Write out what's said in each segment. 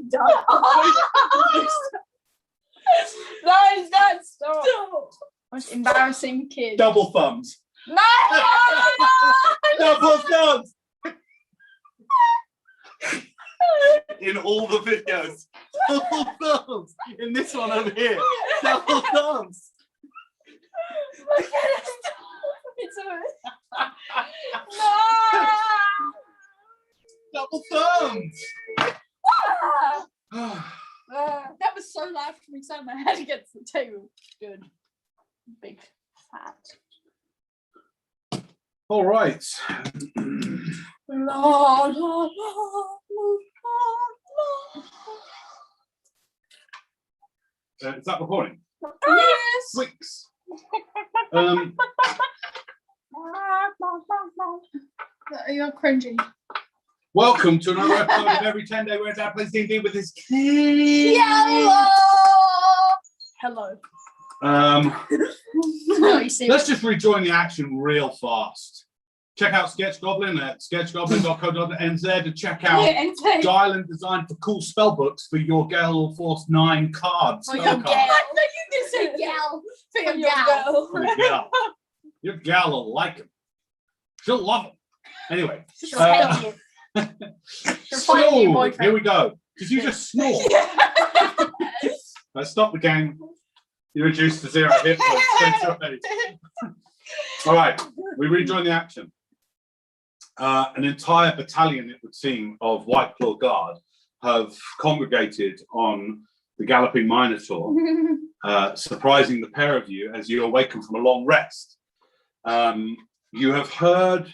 done. That is not stop. Most embarrassing kid. Double thumbs. No! Double thumbs. In all the videos. Double thumbs. In this one over here. Double thumbs. Look at it. It's no! Double thumbs. That was so loud for me, so my head against the table. Good. Big fat. All right. La, la, la, la, Is that recording? Yes. Wicks. You're cringy. Welcome to another episode of Every Tenday where Dad plays D&D with his kids. Hello. Let's just rejoin the action real fast. Check out Sketch Goblin at sketchgoblin.co.nz to check out Dial and Design for cool spell books for your Gale Force 9 cards. For your gal. No, you just say gal. For your gal. For your gal. Your gal will like them. She'll love them. Anyway. So, here we go. Did you just snore? Let's stop the game. You're reduced to 0 hit points. All right, we rejoin the action. An entire battalion, it would seem, of White Claw Guard have congregated on the Galloping Minotaur, surprising the pair of you as you awaken from a long rest. You have heard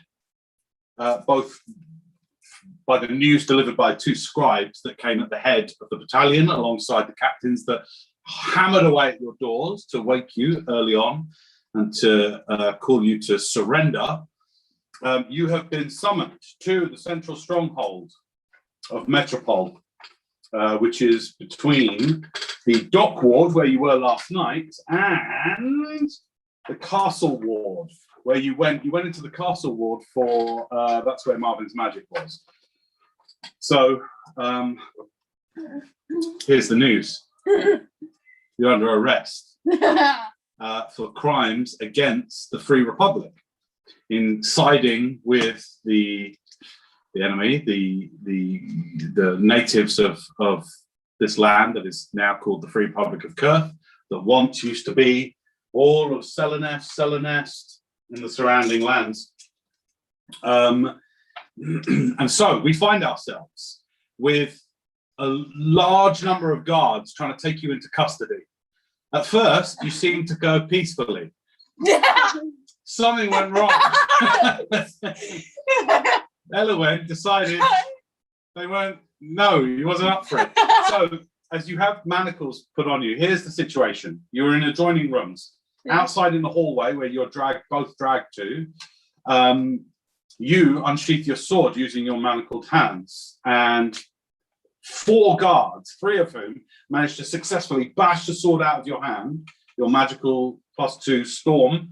both by the news delivered by 2 scribes that came at the head of the battalion alongside the captains that hammered away at your doors to wake you early on and to call you to surrender. You have been summoned to the central stronghold of Metropole, which is between the dock ward where you were last night and the castle ward where you went into the castle ward for that's where Marvin's magic was. So here's the news. You're under arrest for crimes against the Free Republic, in siding with the enemy, the natives of this land that is now called the Free Republic of Kurth, that once used to be all of Selenest, and the surrounding lands. And so we find ourselves with a large number of guards trying to take you into custody. At first, you seemed to go peacefully. Something went wrong. Elowen decided he wasn't up for it. So, as you have manacles put on you, here's the situation. You're in adjoining rooms. Outside in the hallway where you're both dragged to, you unsheath your sword using your manacled hands, and 4 guards, 3 of whom managed to successfully bash the sword out of your hand, your magical +2 storm,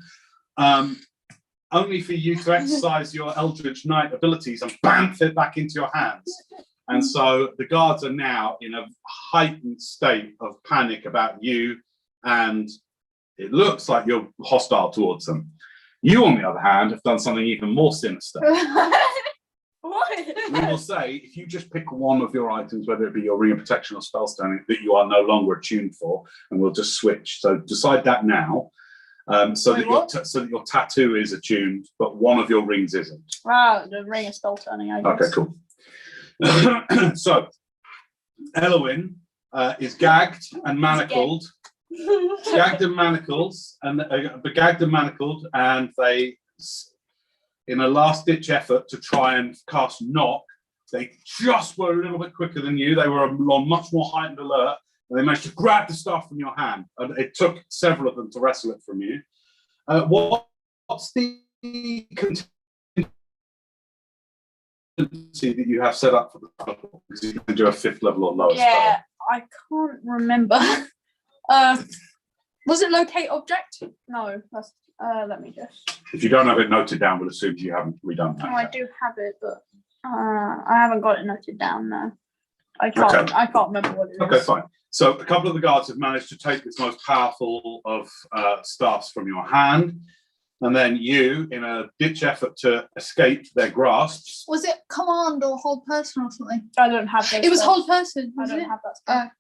only for you to exercise your Eldritch Knight abilities and bamf it back into your hands. And so the guards are now in a heightened state of panic about you, and it looks like you're hostile towards them. You, on the other hand, have done something even more sinister. What? We will say, if you just pick one of your items, whether it be your Ring of Protection or Spellstone, that you are no longer attuned for, and we'll just switch. So decide that now, so that your tattoo is attuned, but one of your rings isn't. Wow, the Ring of Spell Turning, I guess. Okay, cool. So, Elowen is gagged and manacled. Gagged and manacled, and they, in a last-ditch effort to try and cast knock, they just were a little bit quicker than you. They were on much more heightened alert, and they managed to grab the stuff from your hand. And it took several of them to wrestle it from you. What's the contingency that you have set up for the level? Because you can do a 5th level or lower spell. I can't remember. Was it locate object? No, that's let me just. If you don't have it noted down, we'll assume you haven't redone that. No, I do have it, but I haven't got it noted down now. I can't. Okay. I can't remember what it is. Okay, fine. So a couple of the guards have managed to take this most powerful of staffs from your hand, and then you, in a ditch effort to escape their grasps. Was it command or hold person or something? I don't have those. It was spells. hold person. I Was don't it? have that. Spell.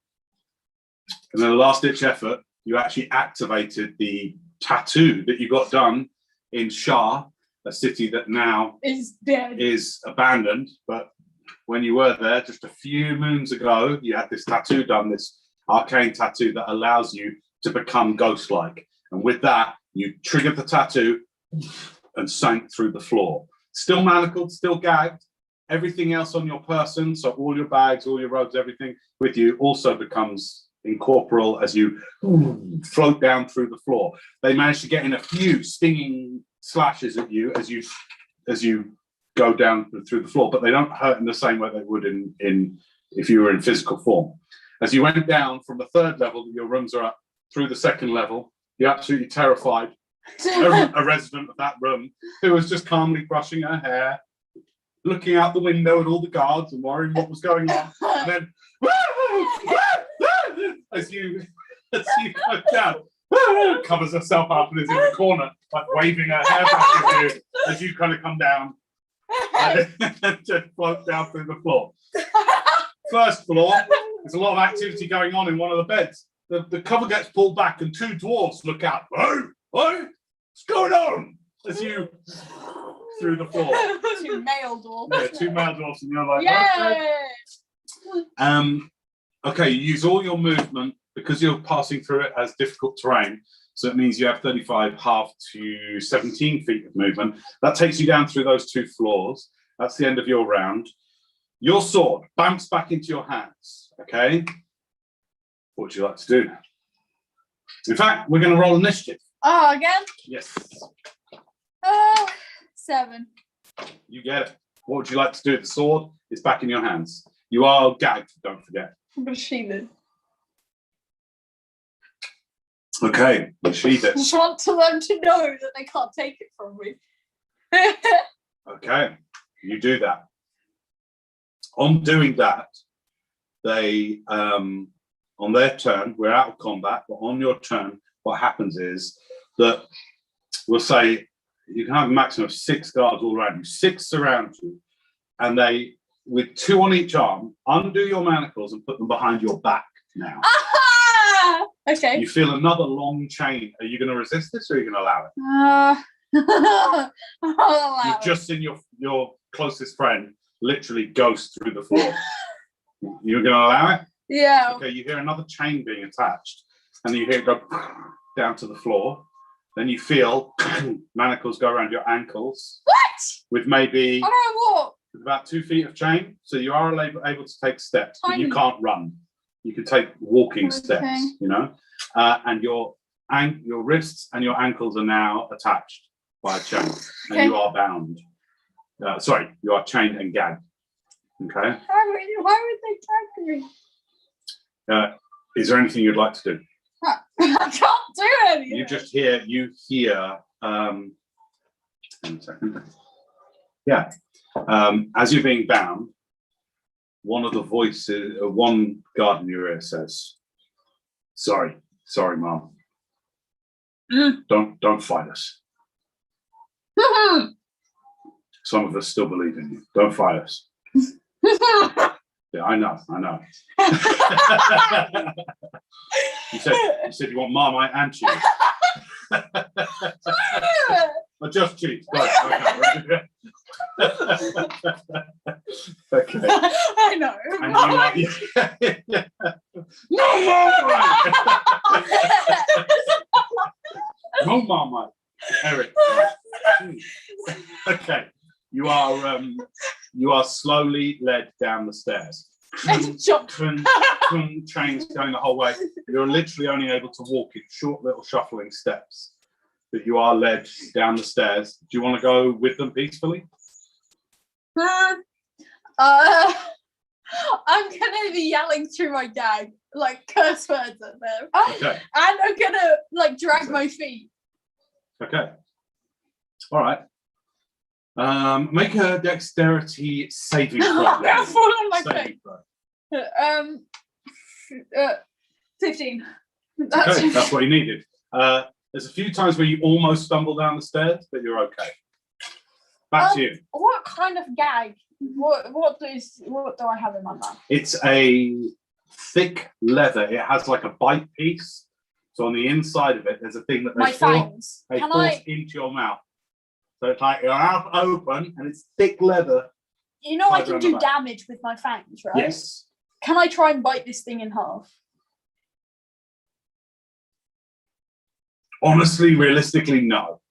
And then the last ditch effort, you actually activated the tattoo that you got done in Shah, a city that now Is dead. is abandoned. But when you were there just a few moons ago, you had this tattoo done, this arcane tattoo that allows you to become ghost-like. And with that, you triggered the tattoo and sank through the floor. Still manacled, still gagged. Everything else on your person, so all your bags, all your robes, everything with you also becomes incorporeal as you float down through the floor. They manage to get in a few stinging slashes at you as you go down through the floor, but they don't hurt in the same way they would in if you were in physical form. As you went down from the third level, your rooms are up, through the second level, you're absolutely terrified. A resident of that room who was just calmly brushing her hair, looking out the window at all the guards and worrying what was going on, and then as you go down, covers herself up and is in the corner, like waving her hair back at you as you kind of come down and just float down through the floor. First floor, there's a lot of activity going on in one of the beds. The cover gets pulled back and two dwarves look out. Oh, what's going on? As you through the floor. Two male dwarfs. Yeah, two male dwarfs, and you're like, Yay! Okay, you use all your movement because you're passing through it as difficult terrain. So it means you have 35 half to 17 feet of movement. That takes you down through those two floors. That's the end of your round. Your sword bounced back into your hands. Okay. What would you like to do? In fact, we're going to roll initiative. Oh, again? Yes. 7. You get it. What would you like to do? The sword is back in your hands. You are gagged, don't forget. I'm going to sheath it. Okay, you sheath I it. just want them to know that they can't take it from me. Okay, you do that. On doing that, they, on their turn, we're out of combat, but on your turn, what happens is that we'll say you can have a maximum of 6 guards all around you. 6 surround you, and they, with 2 on each arm, undo your manacles and put them behind your back now. Ah! Okay. You feel another long chain. Are you going to resist this, or are you going to allow it? I'll allow You've it. just seen your closest friend literally ghost through the floor. You're going to allow it? Yeah. Okay, you hear another chain being attached, and then you hear it go down to the floor. Then you feel manacles go around your ankles. What? With maybe I don't walk. about 2 feet of chain. So you are able to take steps, but you Tiny. can't run. You can take walking Okay. steps, you know, and your wrists and your ankles are now attached by a chain, and Okay. you are bound. Sorry, you are chained and gagged. Okay. Why would they tag me? Is there anything you'd like to do? I can't do anything. You hear. One second. Yeah. As you're being bound, one of the voices, one guard in your ear says, sorry, Mom. Don't fight us. Some of us still believe in you. Don't fight us. Yeah, I know. You said you want Marmite and cheese. Or just cheese. Go on. Okay. I know. And you no Marmite. Eric. Okay. You are slowly led down the stairs. Jump. Chains going the whole way. You're literally only able to walk in short little shuffling steps. But you are led down the stairs. Do you want to go with them peacefully? I'm gonna be yelling through my gag, like curse words at them. Okay. And I'm gonna like drag my feet. Okay. All right. Make a dexterity saving throw. I'm gonna fall on my Saving face. throw. 15. Okay, that's what you needed. There's a few times where you almost stumble down the stairs, but you're okay. Back to you. What kind of gag? What do I have in my mouth? It's a thick leather. It has like a bite piece. So on the inside of it, there's a thing that My fangs. they Can force I? into your mouth. So it's like your mouth open and it's thick leather. You know I tied can around do the back. damage with my fangs, right? Yes. Can I try and bite this thing in half? Honestly, realistically, no.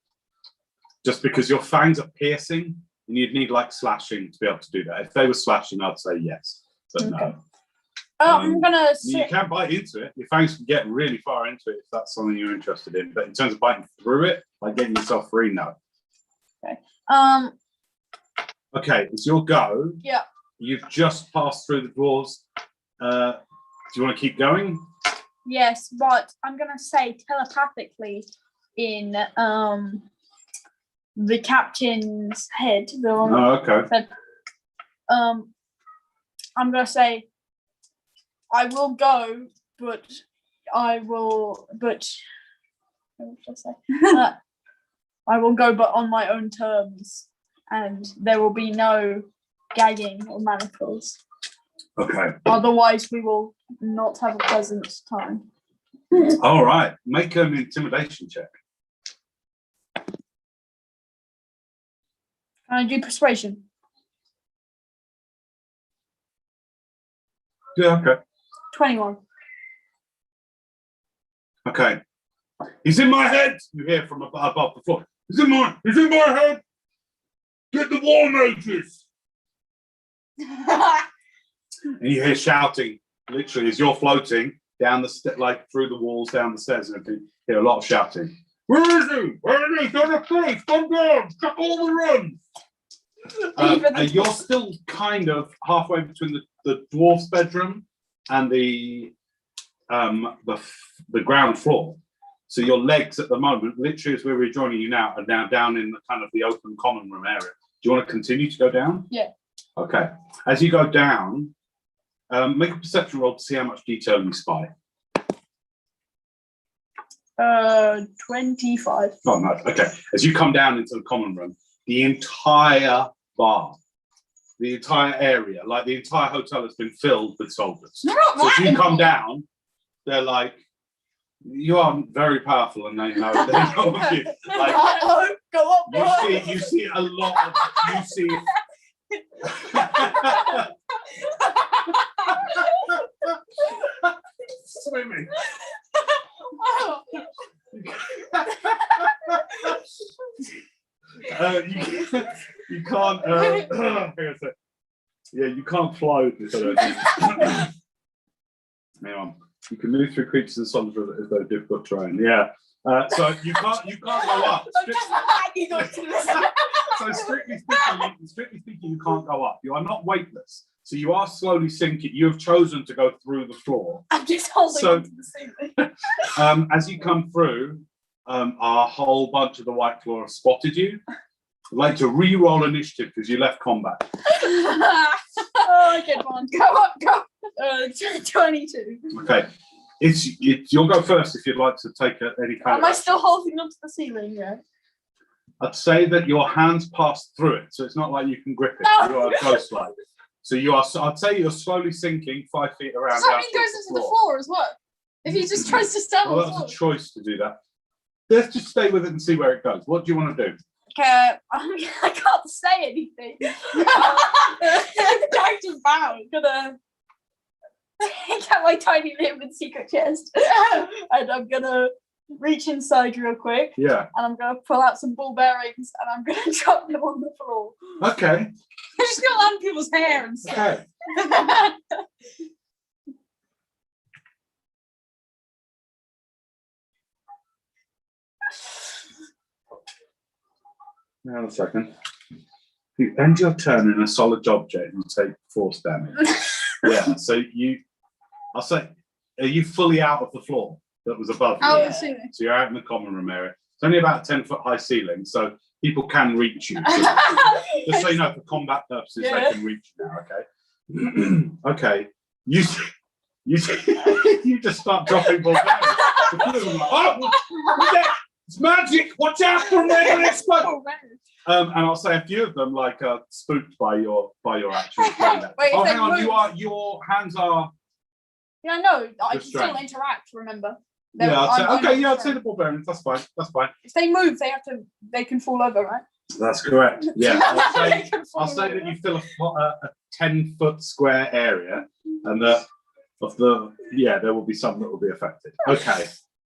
Just because your fangs are piercing and you'd need like slashing to be able to do that. If they were slashing, I'd say yes, but Okay. no. I'm gonna. You can bite into it. Your fangs can get really far into it if that's something you're interested in. But in terms of biting through it, like getting yourself free, no. Okay. Okay, it's your go. Yeah. You've just passed through the doors. Do you want to keep going? Yes, but I'm gonna say telepathically in the captain's head. Okay. I'm gonna say I will go, but I will. But what should I say? I will go, but on my own terms, and there will be no gagging or manacles. Okay. Otherwise, we will not have a pleasant time. All right. Make an intimidation check. Can I do persuasion? Yeah. Okay. 21. Okay. He's in my head. You hear from above the floor. He's in my head. Get the war mages. And you hear shouting, literally, as you're floating down the like through the walls, down the stairs, and everything. You hear a lot of shouting. Where is he? Where is he? Get a place. Come down. Cut all the runs. And you're still kind of halfway between the dwarf's bedroom and the ground floor. So your legs at the moment, literally as we're rejoining you now, are now down in the kind of the open common room area. Do you want to continue to go down? Yeah. Okay. As you go down, make a perception roll to see how much detail you spy. 25. Oh, no. Okay. As you come down into the common room, the entire bar, the entire area, like the entire hotel has been filled with soldiers. They're not So as you lying. come down, they're like, you are very powerful, and they know you. Like, Go up, boy. you see a lot of, you see. Swimming. You can't. Hang on a sec. Yeah, you can't fly with this. I don't think. Hang on. You can move through creatures and solid as though difficult terrain. Yeah. So you can't go up. So strictly speaking, you can't go up. You are not weightless. So you are slowly sinking. You have chosen to go through the floor. I'm just holding onto the ceiling. As you come through, a whole bunch of the White Claw have spotted you. I'd like to re-roll initiative because you left combat. Oh, good one. Go up, go. 22. Okay. You'll go first if you'd like to take any kind Am of I still holding onto the ceiling? Yeah. I'd say that your hands pass through it, so it's not like you can grip it. No. You are close-like. So you are. I'd say you're slowly sinking 5 feet around. Does that mean he goes into the floor as well? If he just tries to stand on Well, the that floor. was a choice to do that. Let's just stay with it and see where it goes. What do you want to do? Okay, I can't say anything. Character's bound. Gonna take out my tiny little secret chest, and I'm gonna reach inside real quick. Yeah. And I'm gonna pull out some ball bearings, and I'm gonna drop them on the floor. Okay. I'm just gonna land people's hair and stuff. Okay. Hang on a second. You end your turn in a solid object, you take force damage. Yeah. So I'll say, are you fully out of the floor that was above you? Oh, Yeah. so So you're out in the common room area. It's only about a 10-foot high ceiling, so people can reach you. Just so you know, for combat purposes, Yeah. they can reach you now, okay? Okay. you just start dropping ball bearings. The crew are like, oh, what's that? It's magic! Watch out for me! And I'll say a few of them spooked by your action. Wait, Oh, if they hang on, move- your hands are. Yeah, no, I can still Restrained. interact. Remember? Yeah, I'd say, I'm okay, yeah, I'd restrained. say the ball bearings. That's fine. That's fine. If they move, they can fall over, right? That's correct. Yeah, They can fall I'll say over. that you fill a 10-foot square area, and that there will be some that will be affected. Okay,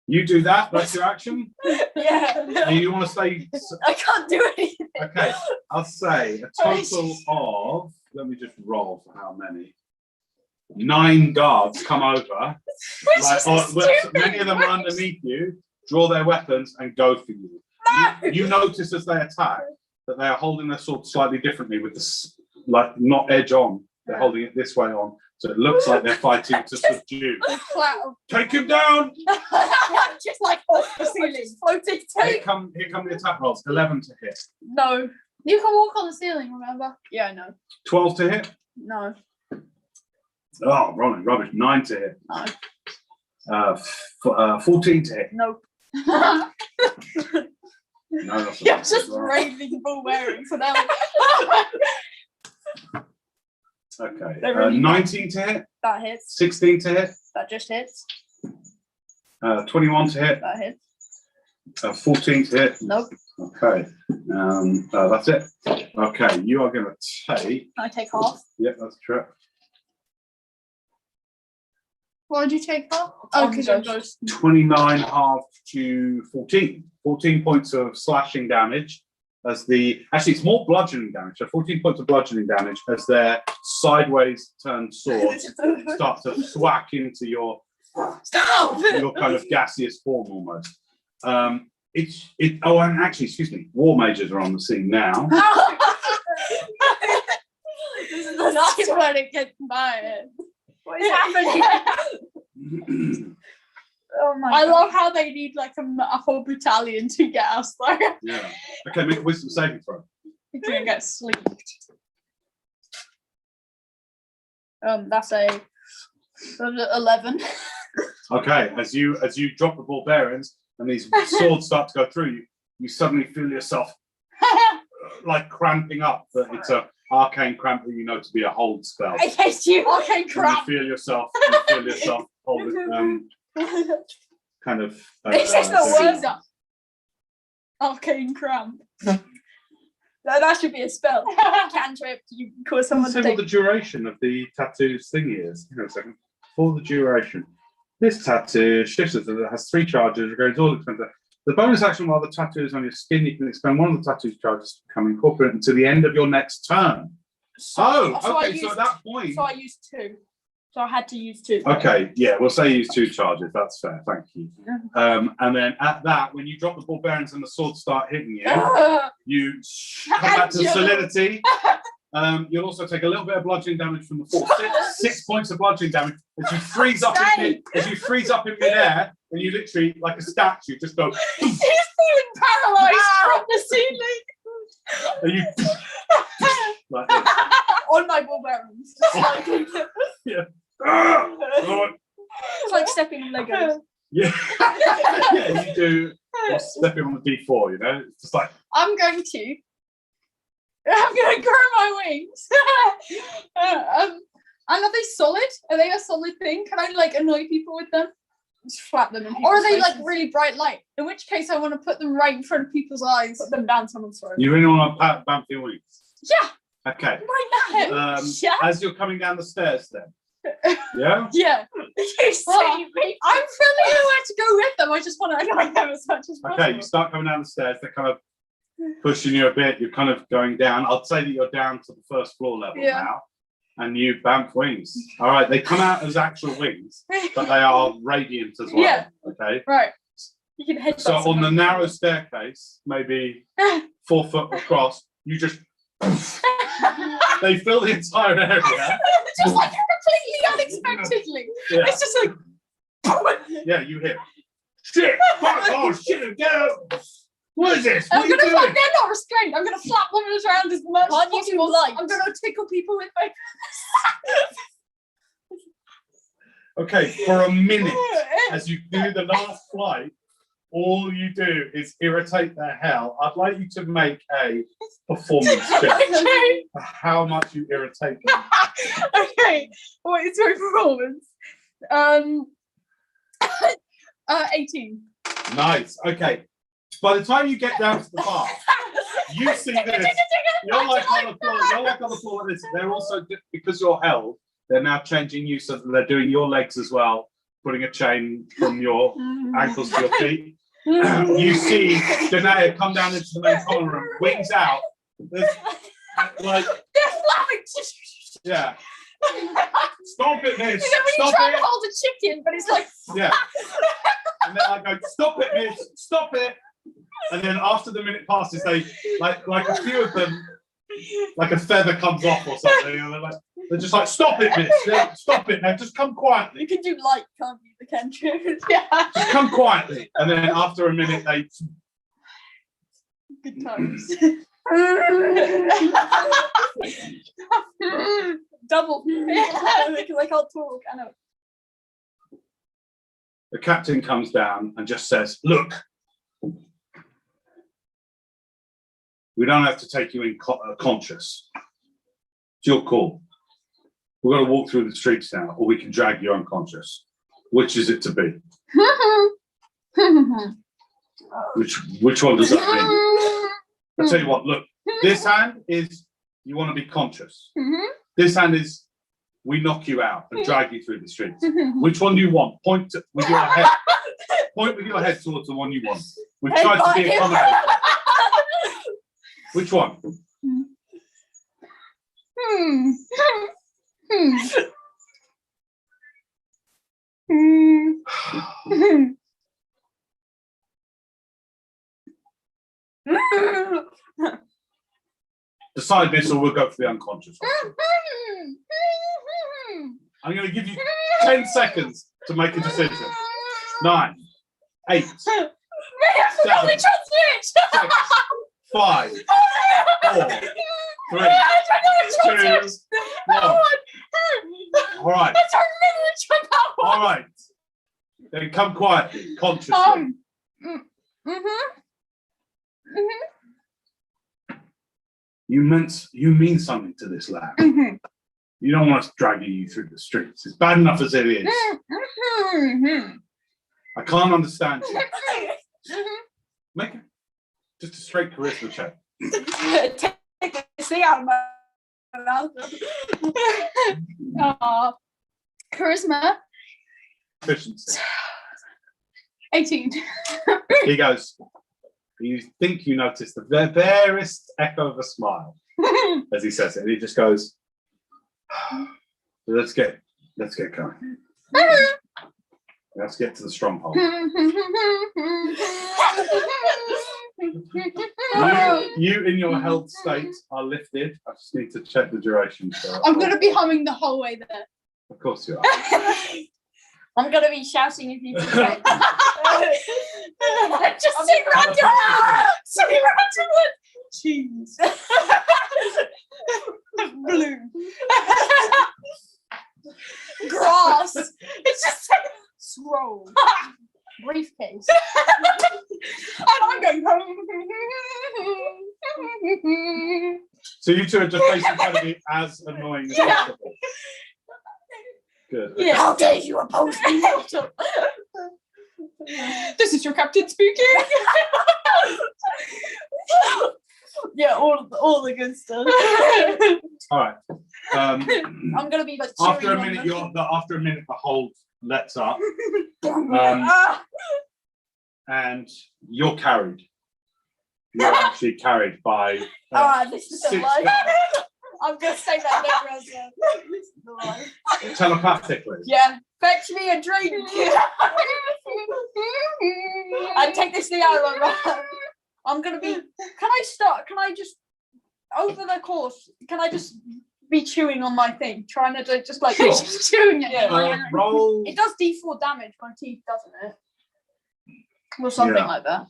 you do that. That's your action. Yeah. And you want to stay? I can't do anything. Okay, I'll say a total of. Let me just roll for how many. 9 guards come over. Many of them are underneath you. Draw their weapons and go for you. You notice as they attack that they are holding their sword slightly differently, with this not edge on. They're holding it this way on, so it looks like they're fighting to subdue. Take him down. Just like off the ceiling, floating. Here come the attack rolls. 11 to hit. No. You can walk on the ceiling, remember? Yeah, no. 12 to hit. No. Oh, rolling rubbish. 9 to hit. No. 14 to hit. No. No, that's You're not just right. raving ball wearing for them. Okay. They're really 19 to hit. That hits. 16 to hit. That just hits. 21 to hit. That hits. 14 to hit. Nope. Okay. That's it. Okay, you are going to take. I take half. Yep, that's correct. Why did you take off? Oh, because you're ghost. 29 half to 14. 14 points of slashing damage as actually it's more bludgeoning damage. So 14 points of bludgeoning damage as their sideways turned swords start to thwack into your kind of gaseous form almost. And actually, excuse me, war mages are on the scene now. This is the last one it gets by. What is happening? Oh my I God. love how they need like a whole battalion to get us there. Yeah. Okay, make a wisdom saving throw. You're gonna get sleeked. That's a 11. Okay, as you drop the ball bearings and these swords start to go through you, you suddenly feel yourself like cramping up. But it's a arcane cramp that you know to be a hold spell. I hate you. Okay, And crap. you feel yourself hold it, kind of. This is the doing worst. that. Arcane cramp. That should be a spell. Cantrip. You cause someone Say to what take. the duration of the tattoos thingy is. Hang on a second. For the duration, this tattoo shifts it. It has 3 charges. Regains all expenses. The bonus action while the tattoo is on your skin, you can expend one of the tattoo's charges to become incorporated until the end of your next turn. So Okay. So at that point. So I used 2. So I had to use 2. Okay, yeah, we'll say use 2 charges. That's fair, thank you. And then at that, when you drop the ball bearings and the swords start hitting you, you come back to solidity. You'll also take a little bit of bludgeoning damage from the fall. 6 points of bludgeoning damage as you freeze up in midair, and you literally, like a statue, just go. He's feeling paralysed from the ceiling. And you like this. On my ball bearings. Yeah. It's like stepping on Legos. Yeah. Yeah, you do. You're stepping on the D4, you know? It's just like. I'm going to grow my wings. And are they solid? Are they a solid thing? Can I like annoy people with them? Just flap them in Or are they people's like faces. really bright light? In which case I want to put them right in front of people's eyes. Put them down someone's throat. You really want to bump your wings? Yeah, Okay. right now. Yeah. As you're coming down the stairs, then. Yeah. Yeah. You see me? I'm feeling nowhere to go with them. I just want to annoy them as much as possible. Okay. You start coming down the stairs. They're kind of pushing you a bit. You're kind of going down. I'd say that you're down to the first floor level now, and you bamf wings. All right. They come out as actual wings, but they are radiant as well. Yeah. Okay. Right. You can head So on the narrow staircase, maybe 4 foot across, you just. They fill the entire area. just like completely unexpectedly. Yeah. It's just like Yeah, you hear. Shit! Fuck! Oh shit! Get out! What is this? What I'm are you gonna doing? flap. They're not restrained. I'm gonna flap them around as much as Can't you possible. do light? I'm gonna tickle people with my. Okay, for a minute, as you do the last flight, all you do is irritate their hell. I'd like you to make a performance check. Okay. For how much you irritate them. Okay. What is my performance? 18. Nice. Okay. By the time you get down to the bar, you see this. You're like on the floor. You're like on the floor like this. They're also, because you're held, they're now changing you so that they're doing your legs as well, putting a chain from your ankles to your feet. You see Tenday come down into the main common room, wings out. There's, like, they're flapping. yeah. Stop it, miss. You know when you try to hold a chicken, but it's like. Yeah. And then I go, stop it, miss. Stop it. And then after the minute passes, they like a few of them, like a feather comes off or something, and they're just like, stop it, miss. Yeah, stop it now. Just come quietly. You can do light, can't you? The cantrip. Yeah. Just come quietly. And then after a minute, they. Good times. Double. Because I can't talk. I know. The captain comes down and just says, look, we don't have to take you in conscious. It's your call. We're going to walk through the streets now, or we can drag you unconscious. Which is it to be? Which one does that mean? I'll tell you what, look, this hand is you want to be conscious. This hand is we knock you out and drag you through the streets. Which one do you want? Point with your head. Point with your head towards the one you want. We've tried to be accommodating. Which one? Decide this or we'll go for the unconscious option. I'm going to give you 10 seconds to make a decision. 9, 8, 7, 6, 5, 4, 3, 2, 1. All right. All right. Then come quietly, consciously. You mean something to this lad. You don't want us dragging you through the streets. It's bad enough as it is. I can't understand you. Make it just a straight charisma check. Take the C out of my mouth. Charisma. Efficiency. 18. He goes, you think you notice the barest echo of a smile as he says it. And he just goes, let's get going. Let's get to the stronghold. You in your held state are lifted. I just need to check the duration. I'm going to be humming the whole way there. Of course you are. I'm going to be shouting if you say. Just sing random. Sing random. Cheese. Blue. Grass. It's just like Scroll. Briefcase. and I'm going. So you two are just basically going to be as annoying as possible. Good. Okay. Yeah. How dare you oppose me? This is your captain speaking. Yeah, all the good stuff. All right. I'm gonna be like after a minute, the hold lets up, and you're carried. You're actually carried by. This is 6 a lie. guards. I'm gonna say that never again. This is a lie. Telepathically. Yeah. Fetch me a drink. I take this thing out of my mouth. I'm gonna be. Can I just over the course? Can I just be chewing on my thing, trying to do, just like chewing it? Yeah. Roll. It does D4 damage by teeth, doesn't it? Or something like that.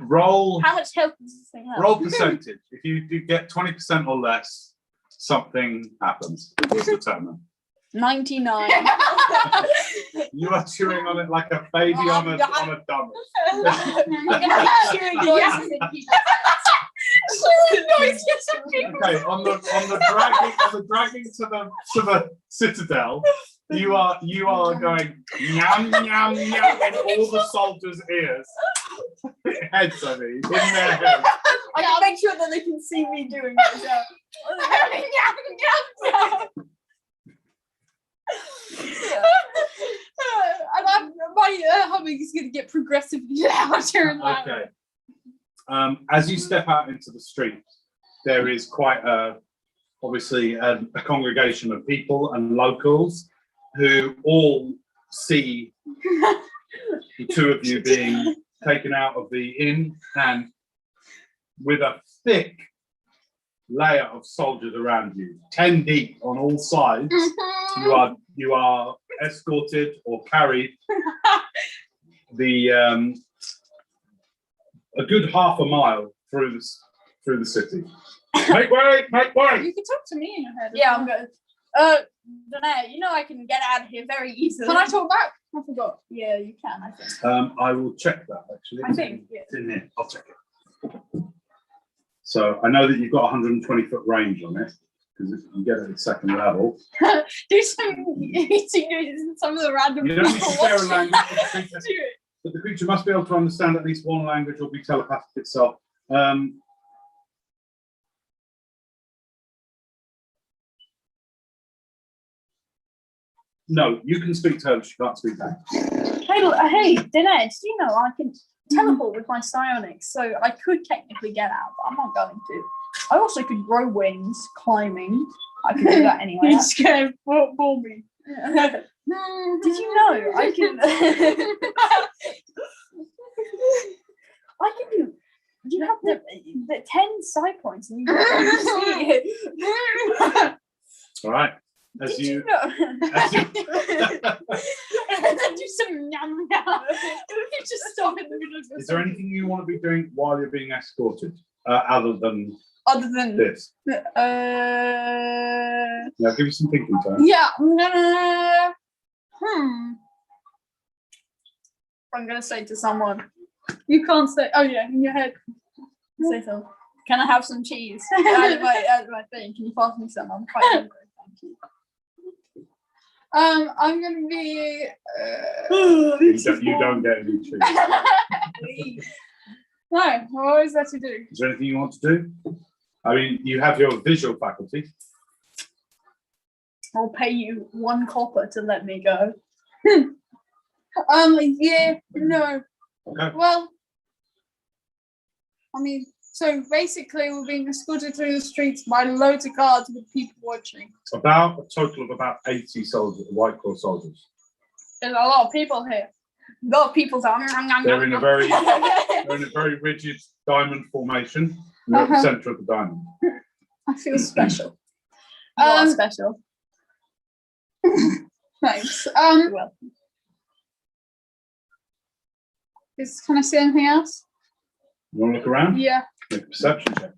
Roll. How much health does this thing have? Roll percentage. If you get 20% or less, something happens. It's determined. 99. You are chewing on it like a baby on a dummy. Chewing noises in people's Okay, on the dragging to the citadel, you are going yum yum yum in all the soldiers' ears. Heads, I mean, in their heads. I can make sure that they can see me doing it as well. And my humming is going to get progressively louder and louder. Okay. As you step out into the street, there is quite obviously a congregation of people and locals who all see the two of you being taken out of the inn, and with a thick layer of soldiers around you, 10 deep on all sides, you are escorted or carried a good half a mile through the city. Make way! Make way! You can talk to me in your head. Yeah, I'm good. Danae, you know I can get out of here very easily. Can I talk back? I forgot. Yeah, you can, I think. I will check that actually. I think, yeah. It's in here. I'll check it. So I know that you've got 120 foot range on it because you get it at second level. Do some eating some of the random You don't need to people share a watching. language, Do it. but the creature must be able to understand at least one language or be telepathic itself. No, you can speak to her, but she can't speak back. Hey, Danae, did you know I can teleport with my psionics? So I could technically get out, but I'm not going to. I also could grow wings, climbing. I could do that anyway. He's scared for me. Did you know I can? I can do. You have the 10 side points, and you can see it. All right. Did you know? As you Do some yum yum. You just stop in the middle of is there anything you want to be doing while you're being escorted, other than this? Uh, Yeah, give you some thinking time. Yeah, I'm gonna say to someone, You can't say. Oh yeah, in your head. say so. Can I have some cheese? out of my thing. Can you pass me some? I'm quite hungry. Thank you. I'm gonna be. You don't get any treats. No, what is that to do? Is there anything you want to do? I mean, you have your visual faculty. I'll pay you 1 copper to let me go. Yeah, no. Okay. Well, I mean, so basically, we're being escorted through the streets by loads of guards with people watching. About a total of about 80 soldiers, White Claw soldiers. There's a lot of people here. A lot of people are. They're in a very rigid diamond formation. You're at the centre of the diamond. I feel special. You are special. Thanks. You're welcome. Can I see anything else? You want to look around? Yeah. Make a perception check.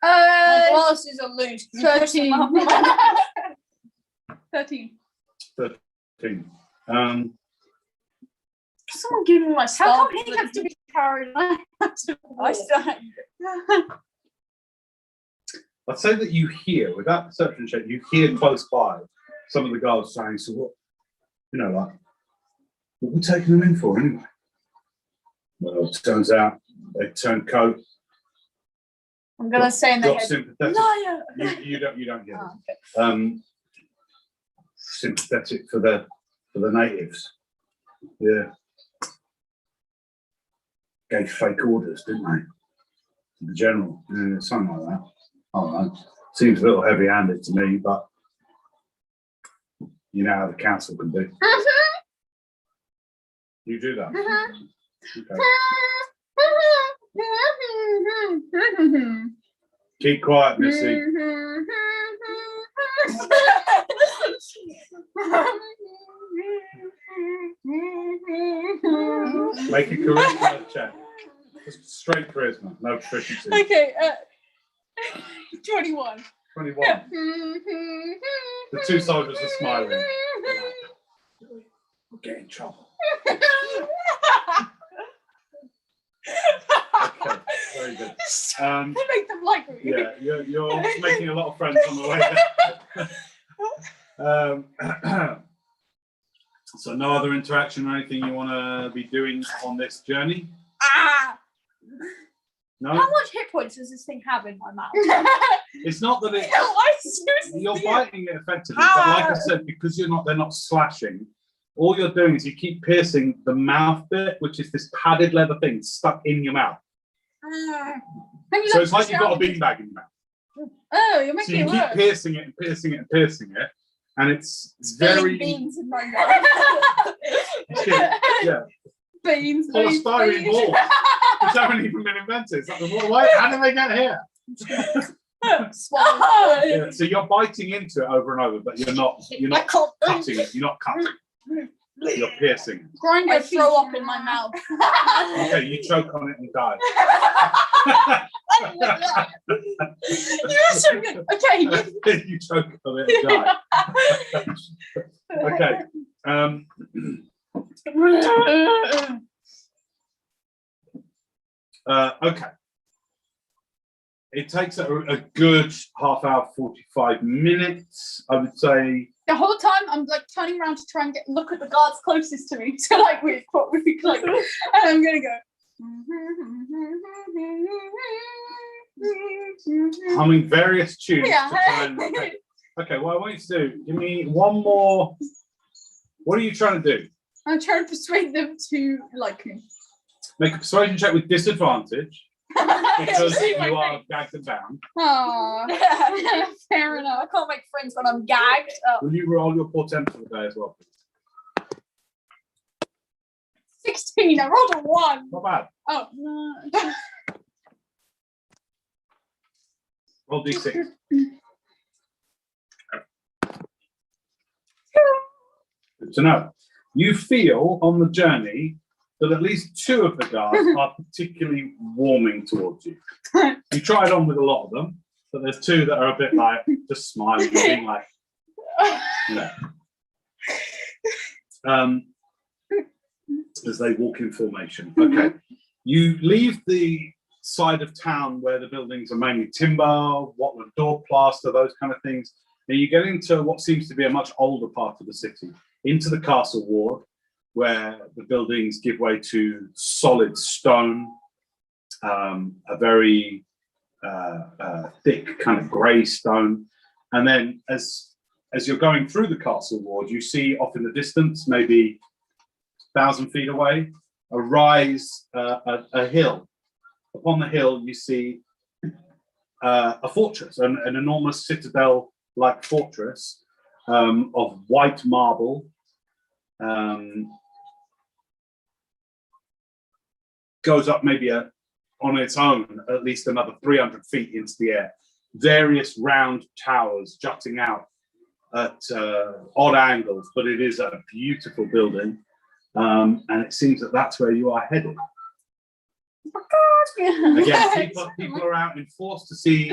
My glasses are loose. 13. 13. 13. Someone give me my How stuff. come he has to be carried? I still have. I'd say that you hear, with that perception check, you hear close by some of the guards saying, so what, like, what we're taking them in for anyway? Well, it turns out they turned coat. I'm gonna say in the Got head. sympathetic. Liar. You don't get Oh, it. okay. Sympathetic for the natives. Yeah. Gave fake orders, didn't they? To the general. Yeah, something like that. I don't know. Seems a little heavy-handed to me, but you know how the council can be. You do that. Okay. Keep quiet, Missy. Make a charisma check. Just straight charisma, no proficiency. Okay, 21. 21. The two soldiers are smiling. We'll get in trouble. Okay, very good. Make them like me. Yeah, you're making a lot of friends on the way there. So no other interaction or anything you want to be doing on this journey? No? How much hit points does this thing have in my mouth? It's not that it's... You're biting it effectively, but like I said, because they're not slashing, all you're doing is you keep piercing the mouth bit, which is this padded leather thing stuck in your mouth. So it's like you've got a beanbag in your mouth. Oh, you're making it So you worse. keep piercing it and piercing it and piercing it, and it's very... beans in my mouth. Yeah. Beans. Polystyrene balls, which haven't even been invented. It's like, how did they get here? Yeah, so you're biting into it over and over, but you're not cutting it. You're not cutting. You're piercing. Grind I your throw teeth. up in my mouth. Okay, you choke on it and die. You're so good. Okay. You choke on it and die. Okay. Okay. It takes a good half hour, 45 minutes, I would say. The whole time I'm like turning around to try and look at the guards closest to me. So like we're really close. And I'm gonna go. Humming various tunes. Yeah. To try and, okay, what I want you to do, give me one more. What are you trying to do? I'm trying to persuade them to like me. Make a persuasion check with disadvantage because See you my are face. gagged and bound. Aww. Fair I enough. can't make friends when I'm gagged. Will you roll your portent for the day as well, please? 16. I rolled a 1. Not bad. Oh no. Roll d6. Good to know. You feel on the journey that at least 2 of the guards are particularly warming towards you. You tried on with a lot of them, but there's 2 that are a bit like just smiling, being like, no. As they walk in formation. Okay. You leave the side of town where the buildings are mainly timber, wattled door plaster, those kind of things. And you get into what seems to be a much older part of the city, into the castle ward, where the buildings give way to solid stone, a very thick kind of grey stone. And then as you're going through the castle ward, you see off in the distance, maybe 1,000 feet away, a rise, a hill. Upon the hill, you see a fortress, an enormous citadel-like fortress of white marble. Goes up maybe on its own at least another 300 feet into the air. Various round towers jutting out at odd angles, but it is a beautiful building. And it seems that that's where you are headed. Again, people are out in force to see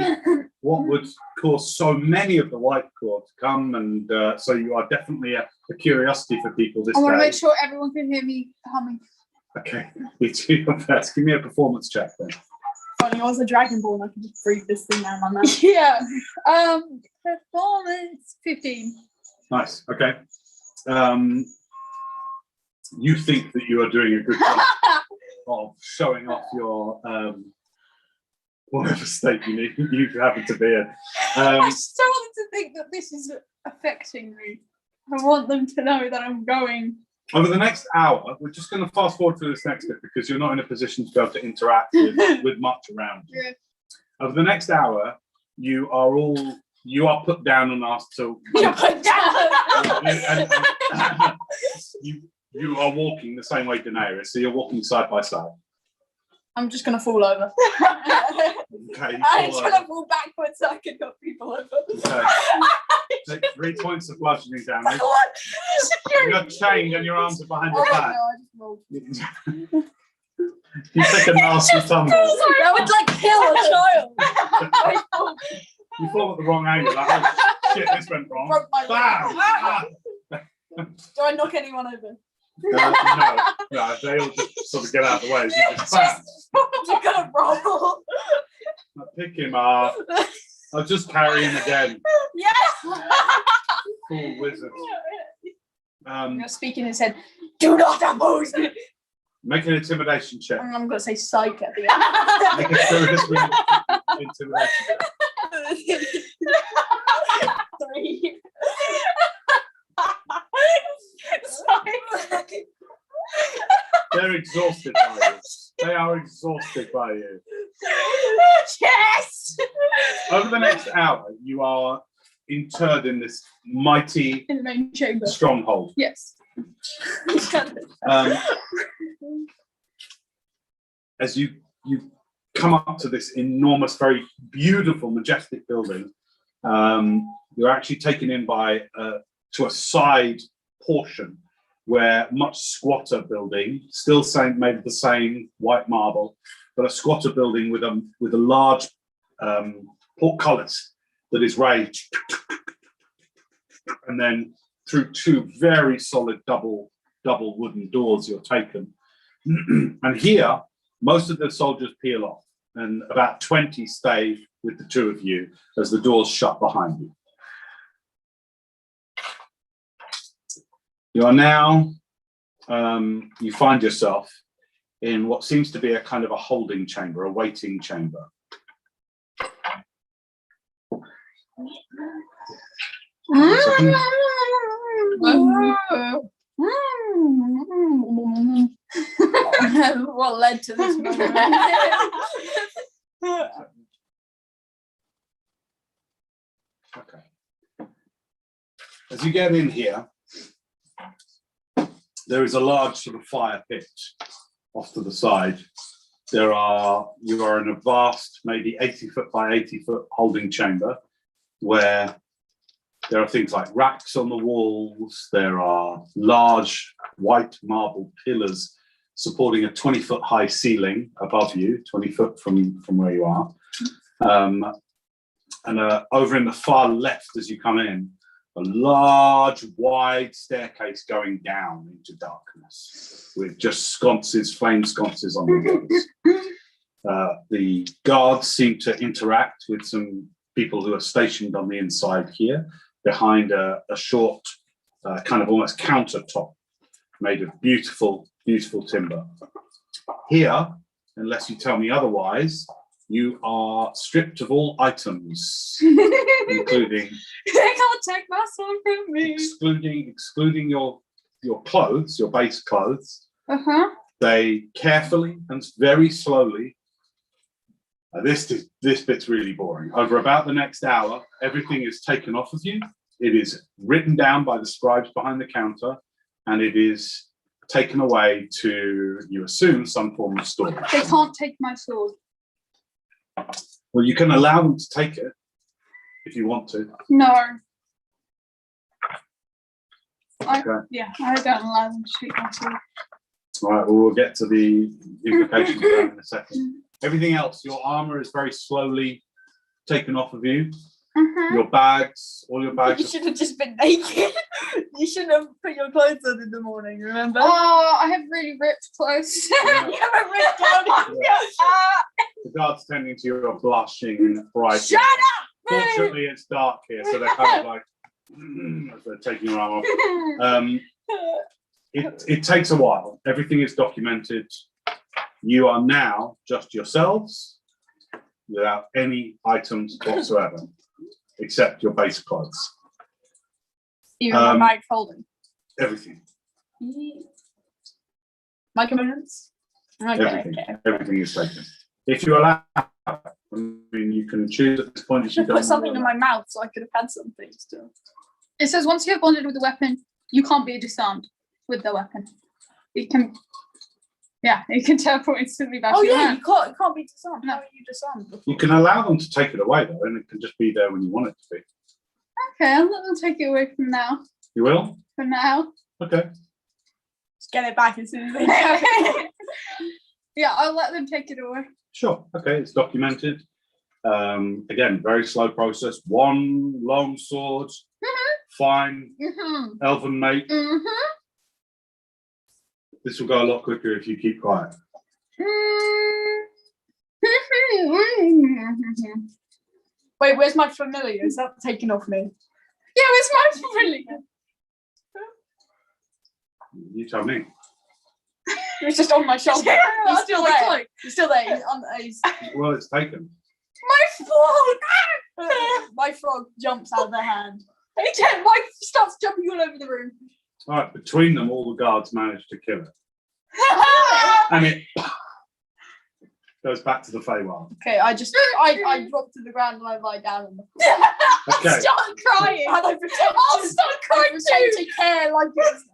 what would cause so many of the White Claw to come, and so you are definitely a curiosity for people this I want to day. make sure everyone can hear me humming. Okay, you do your best. Give me a performance check then. Funny, I was a dragonborn. I could just breathe this thing down my mouth. Yeah. Performance 15. Nice. Okay. You think that you are doing a good job of showing off your whatever state you happen to be in. I still want them to think that this is affecting me. I want them to know that I'm going. Over the next hour, we're just going to fast forward through this next bit because you're not in a position to be able to interact with much around you. Yeah. Over the next hour, you are put down and asked to. You're put down. and you are walking the same way Daenerys, so you're walking side by side. I'm just gonna fall over. Okay. I'm trying to fall backwards so I can knock people over. Okay. Take 3 points of bludgeoning damage. You're chained and your arms are behind your Oh, no, back. I just rolled. You take a nasty tumble. That would like kill a child. You fall at the wrong angle. That shit, this went wrong. Broke my Bam! Ah! Do I knock anyone over? No, they all just sort of get out of the way. As you just bam. You're gonna roll. I pick him up. I'll just carry him again. Yes. Cool wizard. You're speaking his head. Do not oppose it. Make an intimidation check. I'm gonna say psych at the end. Make a serious intimidation check. 3. They're exhausted by you. They are exhausted by you. Yes. Over the next hour, you are interred in this mighty In the main chamber. stronghold. Yes. As you come up to this enormous, very beautiful, majestic building, you're actually taken in by to a side portion where much squatter building, still made of the same white marble, but a squatter building with a large portcullis that is raised, and then through 2 very solid double wooden doors you're taken. And here, most of the soldiers peel off, and about 20 stay with the 2 of you as the doors shut behind you. You are now, you find yourself in what seems to be a kind of a holding chamber, a waiting chamber. What led to this moment? Okay. As you get in here, there is a large sort of fire pit off to the side. You are in a vast, maybe 80-foot by 80-foot holding chamber where there are things like racks on the walls. There are large white marble pillars supporting a 20-foot high ceiling above you, 20 foot from where you are. And over in the far left as you come in, a large, wide staircase going down into darkness with just sconces, flame sconces on the walls. The guards seem to interact with some people who are stationed on the inside here, behind a short, kind of almost countertop made of beautiful, beautiful timber. Here, unless you tell me otherwise, you are stripped of all items, including They can't take my son from me. excluding your clothes, your base clothes. They carefully and very slowly. This bit's really boring. Over about the next hour, everything is taken off of you. It is written down by the scribes behind the counter, and it is taken away to, you assume, some form of storage. They can't take my sword. Well, you can allow them to take it if you want to. No. Okay. Yeah, I don't allow them to take my sword. All right, well, we'll get to the implications of that in a second. Everything else, your armor is very slowly taken off of you. Your bags, all your You bags. should have just been naked. You shouldn't have put your clothes on in the morning, remember? Oh, I have really ripped clothes. Yeah. You haven't ripped down. The guards tending to you are blushing bright. Shut up! Fortunately, it's dark here, so they're kind of like, as they're taking your arm off. It takes a while. Everything is documented. You are now just yourselves without any items whatsoever, except your base clothes. Even my bag folding. Everything. My components? Everything. Okay. Everything is taken. If you allow, I mean, you can choose at this point. I If you should don't put something in want my mouth so I could have had something still. It says once you have bonded with the weapon, you can't be disarmed with the weapon. It can, yeah, it can teleport instantly back Oh to your yeah, hand. you can't be disarmed. No. How are you disarmed before? you can allow them to take it away though, and it can just be there when you want it to be. Okay, I'll let them take it away from now. You will? For now. Okay. Just get it back as soon as they can. Yeah, I'll let them take it away. Sure. Okay. It's documented. Again, very slow process. One long sword, fine, elven mate. This will go a lot quicker if you keep quiet. Wait, where's my familiar? Is that taken off me? Yeah, where's my familiar? You tell me. It's just on my shoulder. He's still my there. cloak. He's still there. He's Well, it's taken. my frog. My frog jumps out of their hand. Again, Mike starts jumping all over the room. All right, between them, all the guards managed to kill it. And it goes back to the Feywild. Okay, I drop to the ground and I lie down on the Okay. Start crying. and I pretend I'll start crying too. to care like it's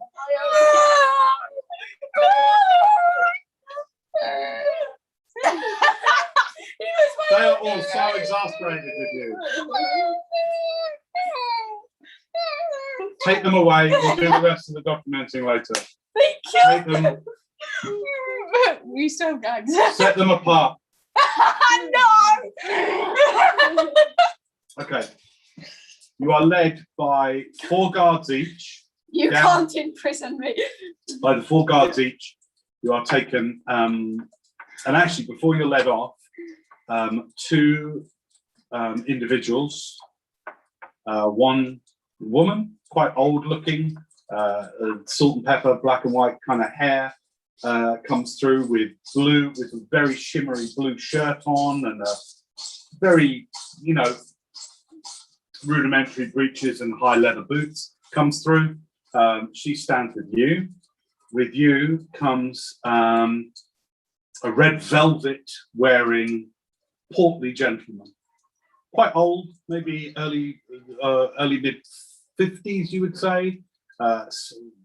They are all so exasperated with you. Take them away. We'll do the rest of the documenting later. They Take killed them, We still have gags. set them apart. No! Okay. You are led by 4 guards each. You Down. can't imprison me. By the 4 guards each, you are taken. And actually, before you're led off, 2 individuals, one woman, quite old looking, salt and pepper, black and white kind of hair, comes through with a very shimmery blue shirt on and a very, rudimentary breeches and high leather boots, comes through. She stands with you. With you comes a red velvet wearing portly gentleman, quite old, maybe early mid 50s, you would say.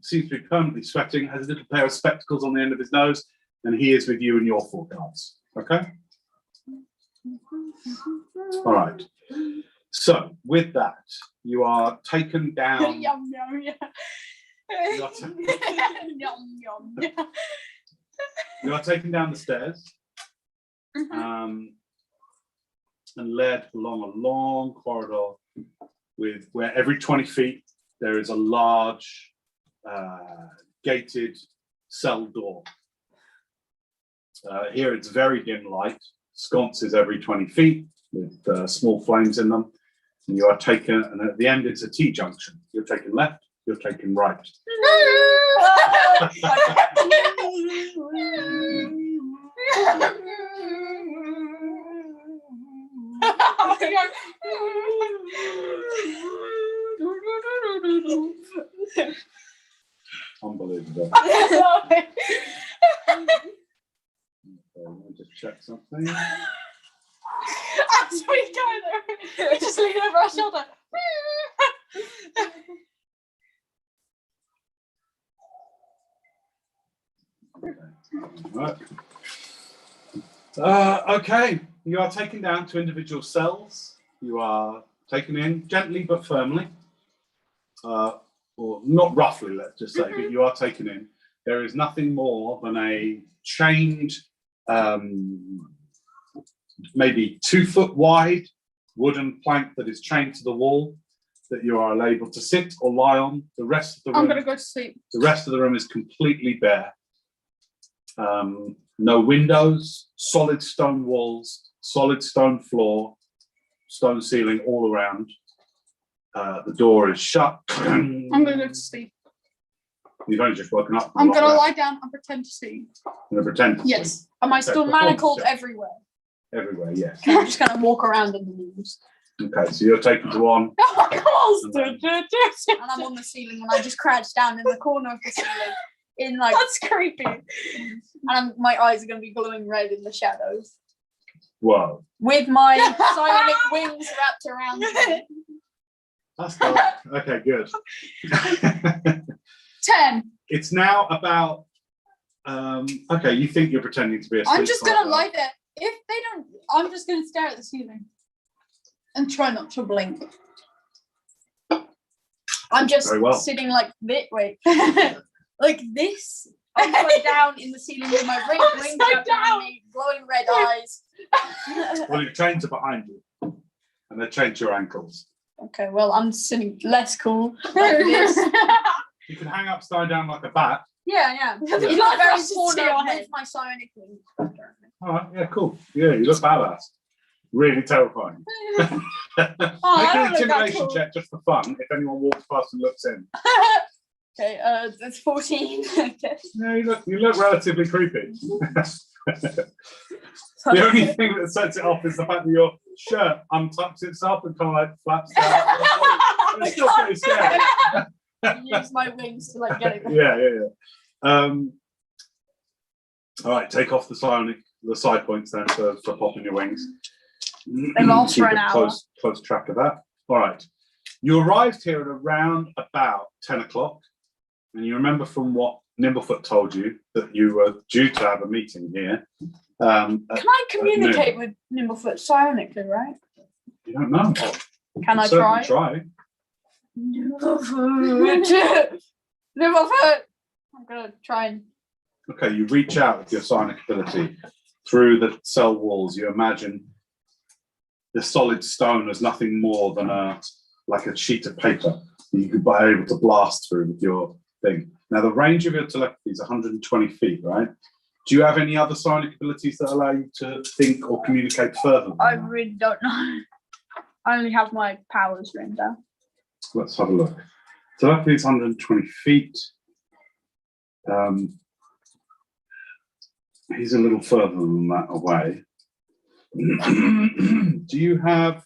Seems to be permanently sweating, has a little pair of spectacles on the end of his nose, and he is with you and your 4 guards. Okay? All right. So, with that, you are taken down. Yum yum yeah. You are, Yum yum. Yeah. you are taken down the stairs and led along a long corridor where every 20 feet there is a large gated cell door. Here it's very dim light, sconces every 20 feet with small flames in them. And you are taken, and at the end it's a T-junction. You're taken left, you're taken right. Unbelievable. Okay, let me just check something. As we go there, we just lean over our shoulder. Right. Okay, you are taken down to individual cells. You are taken in gently but firmly, or not roughly, let's just say, but you are taken in. There is nothing more than a chained, maybe 2 foot wide wooden plank that is chained to the wall that you are able to sit or lie on. The rest of the room, I'm gonna go to sleep. the rest of the room is completely bare. No windows, solid stone walls, solid stone floor, stone ceiling all around. The door is shut. I'm gonna go to sleep. You've only just woken up. I'm gonna lie down and pretend to sleep. I'm gonna pretend to Yes. sleep. Am I still Okay, manacled performance check. everywhere? Everywhere, yes. I'm just gonna walk around in the rooms. Okay, so you're taken to one. And I'm on the ceiling and I just crouch down in the corner of the ceiling in like That's creepy. and my eyes are gonna be glowing red in the shadows. Whoa. With my psionic wings wrapped around me. That's dark. Okay, good. 10. It's now about okay, you think you're pretending to be asleep. I'm just gonna lie there. If they don't, I'm just gonna stare at the ceiling and try not to blink. I'm just Very well. sitting like this. Wait, like this upside down in the ceiling with my wings wrapped around me, glowing red eyes. Well, your chains are behind you, and they chained to your ankles. Okay, well, I'm sitting less cool like this. You can hang upside down like a bat. Yeah. The In the blood very rushes to corner your with head. my psionic wings. All right, yeah, cool. Yeah, you look badass. Really terrifying. I Make don't an look that intimidation cool. check just for fun. If anyone walks past and looks in. Okay, that's 14. Okay. Yeah, you look relatively creepy. The only thing that sets it off is the fact that your shirt untucks itself and kind of like flaps down. It's still pretty scary. Use my wings to like get it. Yeah. All right, take off the side points then for popping your wings. They last for Keep an a hour. Close track of that. All right. You arrived here at around about 10 o'clock, and you remember from what Nimblefoot told you that you were due to have a meeting here. Can I communicate with Nimblefoot psionically, right? You don't know. Can I Certainly try? try. Nimblefoot! I'm gonna try and. Okay, you reach out with your psionic ability through the cell walls. You imagine the solid stone as nothing more than a sheet of paper that you could be able to blast through with your thing. Now, the range of your telepathy is 120 feet, right? Do you have any other psionic abilities that allow you to think or communicate further than I that? really don't know. I only have my powers written down. Let's have a look. Telepathy is 120 feet. He's a little further than that away. Do you have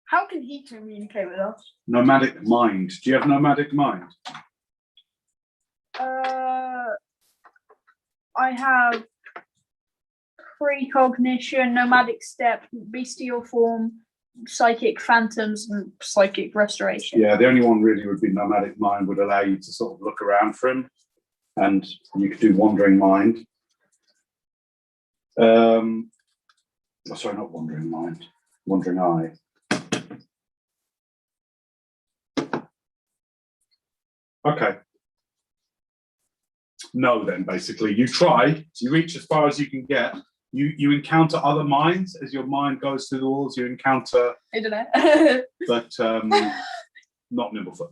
How can he communicate with us? nomadic mind? Do you have nomadic mind? I have precognition, nomadic step, bestial form, psychic phantoms, and psychic restoration. Yeah, the only one really would be nomadic mind, would allow you to sort of look around for him, and you could do wandering mind. Sorry, not wandering mind, wandering eye. Okay. No, then basically you try, you reach as far as you can get. You encounter other minds as your mind goes through the walls. You encounter, I don't know. but not Nimblefoot.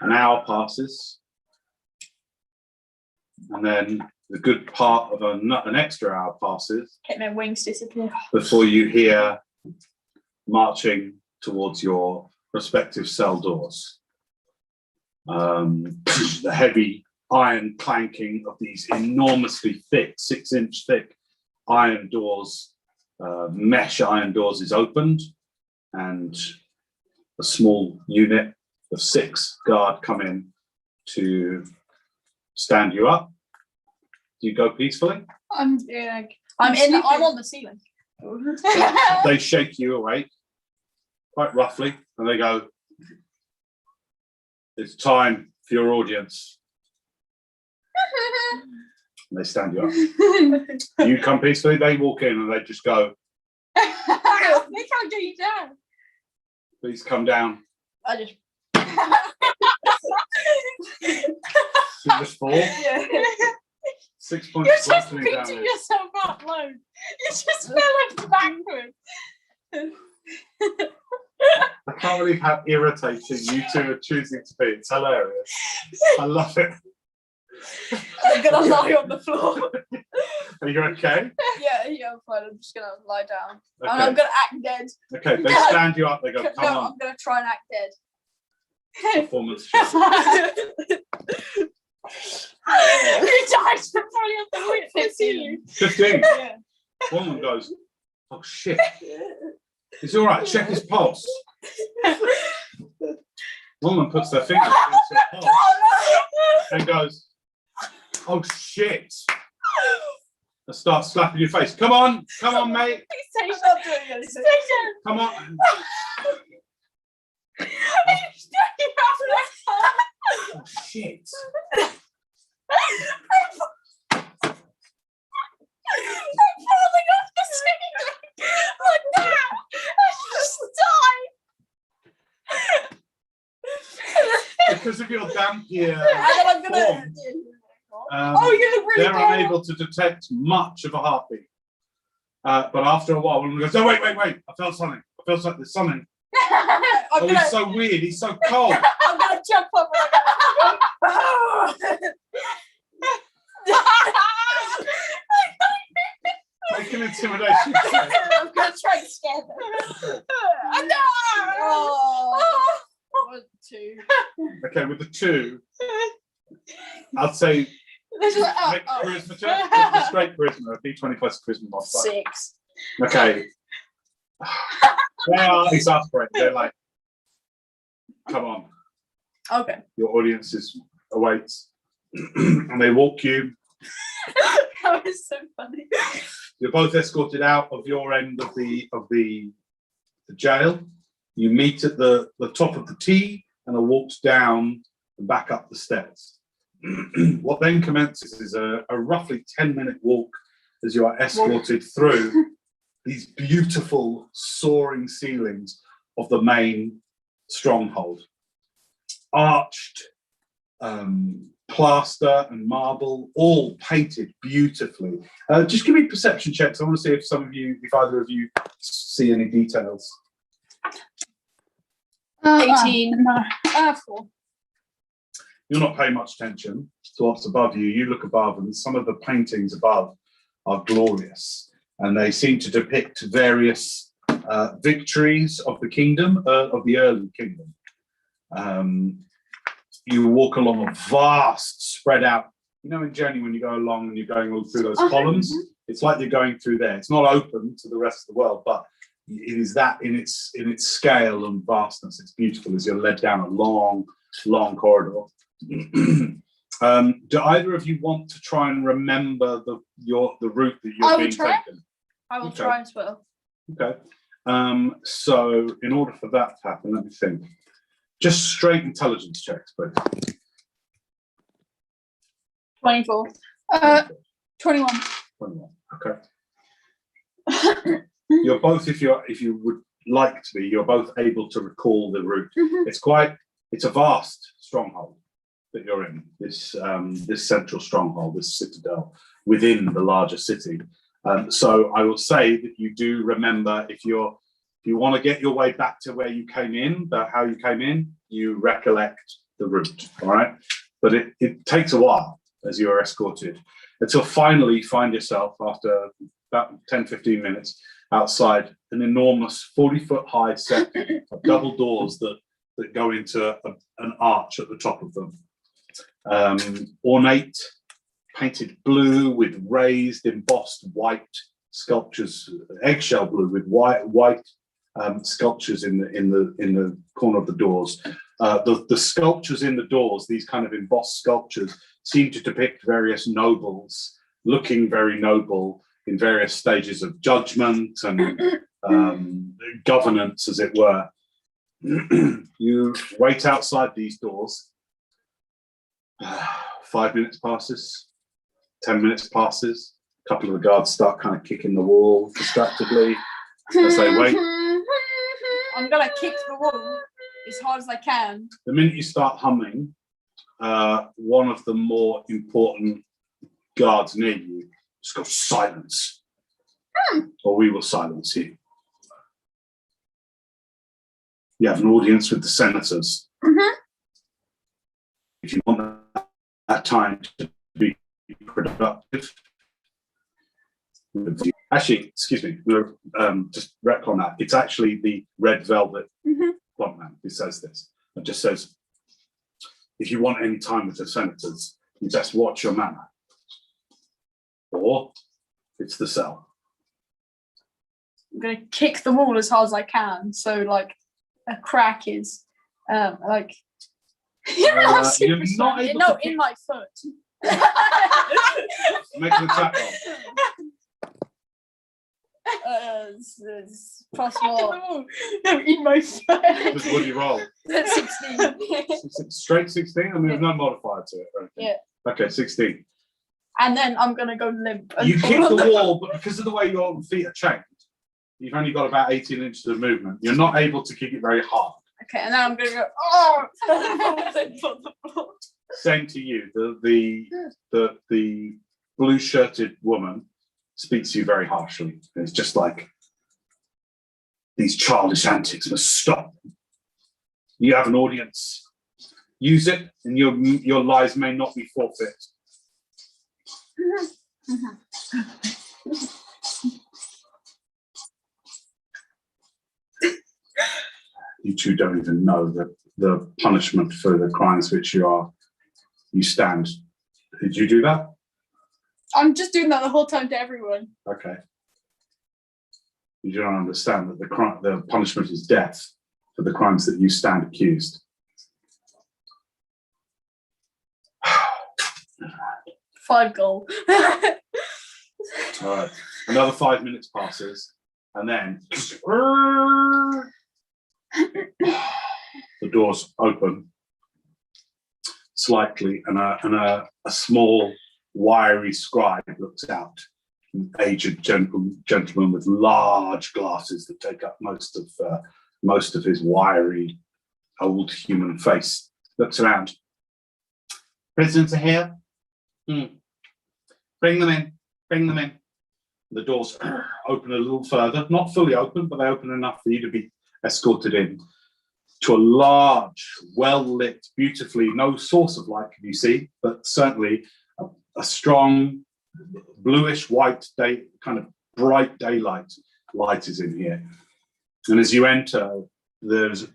An hour passes, and then the good part of an extra hour passes Okay, my wings disappear. before you hear marching towards your respective cell doors. The heavy iron clanking of these enormously thick, 6-inch thick iron doors, mesh iron doors, is opened, and a small unit of 6 guard come in to stand you up. Do you go peacefully? I'm on the ceiling. They shake you awake quite roughly, and they go, "It's time for your audience." And they stand you up. You come peacefully, they walk in and they just go, They can't get you down. "Please come down." I just. You just fall. Yeah. 6 points You're of just bludgeoning beating damage. yourself up low. You just fell over backwards. I can't believe how irritating you two are choosing to be. It's hilarious. I love it. I'm gonna lie on the floor. Are you okay? Yeah, I'm fine. I'm just gonna lie down. Okay. I'm gonna act dead. Okay, they stand you up, they go, "Come No, on." I'm gonna try and act dead. Performance check. You died before you have to wait 15. 15. Yeah. One of them goes, "Oh shit. It's all right, check his pulse." One of them puts their finger into their pulse and goes, "Oh shit." And starts slapping your face. Come on, mate. I'm not doing anything. Come on. Oh shit. I'm falling off the ceiling like that. I just died. because of your dampier And then I'm gonna. form, Oh, you look really they're bad. unable to detect much of a heartbeat. But after a while, one of them goes, "Oh, wait! I felt something. I felt like there's something. I'm Oh, gonna, he's so weird. He's so cold." I'm gonna jump up and I'm gonna Make an intimidation check. I'm gonna try and scare them. Oh. 1, 2. Okay, with the 2, I'd say This is make a charisma check. It's a straight charisma, a D20 plus charisma modifier. 6. Okay. They are exasperated. They're like, "Come on, Okay. your audience awaits," and they walk you. That was so funny. You're both escorted out of your end of the jail. You meet at the top of the T and are walked down and back up the stairs. What then commences is a roughly 10-minute walk as you are escorted through these beautiful soaring ceilings of the main stronghold. Arched, plaster and marble, all painted beautifully. Just give me perception checks. I want to see if either of you see any details. 18. No. 4. You're not paying much attention to what's above you. You look above, and some of the paintings above are glorious, and they seem to depict various victories of the kingdom, of the early kingdom. You walk along a vast, spread out. You know, in Journey, when you go along and you're going all through those columns, it's like you're going through there. It's not open to the rest of the world, but it is that in its scale and vastness. It's beautiful as you're led down a long corridor. Do either of you want to try and remember the route that you're being taken? I will Okay. try as well. Okay. So in order for that to happen, let me think. Just straight intelligence checks, please. 24. 21. 21. Okay. You're both, if you would like to be, you're both able to recall the route. It's a vast stronghold that you're in. This central stronghold, this citadel within the larger city. So I will say that you do remember, if you want to get your way back to where you came in, how you came in, you recollect the route, all right? But it takes a while as you are escorted until finally you find yourself, after about 10, 15 minutes, outside an enormous 40-foot high set of double doors that go into an arch at the top of them. Ornate, painted blue with raised, embossed white sculptures, eggshell blue with white sculptures in the corner of the doors. The sculptures in the doors, these kind of embossed sculptures, seem to depict various nobles looking very noble in various stages of judgment and governance, as it were. You wait outside these doors. 5 minutes passes, 10 minutes passes. A couple of the guards start kind of kicking the wall distractedly as they wait. I'm gonna kick the wall as hard as I can. The minute you start humming, one of the more important guards near you just goes, "Silence, or we will silence you." You have an audience with the senators. If you want that time to be productive, actually, excuse me, just wreck on that. It's actually the red velvet blunt man who says this. It just says, if you want any time with the senators, you just watch your manner, or it's the cell. I'm gonna kick the wall as hard as I can, so like a crack is like You're not able to in my foot. make an attack roll. It's plus what? No, in my face. Just what do you roll? 16. Straight 16? I mean, there's no modifier to it or anything. Yeah. Okay, 16. And then I'm gonna go limp. And You fall kick on the wall, but because of the way your feet are chained, you've only got about 18 inches of movement. You're not able to kick it very hard. Okay, and then I'm gonna go. Oh, then put the floor. Same to you. The blue-shirted woman speaks to you very harshly. It's just like, these childish antics must stop. You have an audience. Use it, and your lies may not be forfeit. You two don't even know the punishment for the crimes which you stand. Did you do that? I'm just doing that the whole time to everyone. Okay. You don't understand that the punishment is death for the crimes that you stand accused. 5 gold. All right. Another 5 minutes passes, and then the doors open slightly, and a small, wiry scribe looks out. An aged gentleman with large glasses that take up most of his wiry, old human face looks around. Prisoners are here. Bring them in. Bring them in. The doors open a little further, not fully open, but they open enough for you to be escorted in to a large, well-lit, beautifully, no source of light can you see, but certainly a strong bluish white day, kind of bright daylight light is in here. And as you enter, there's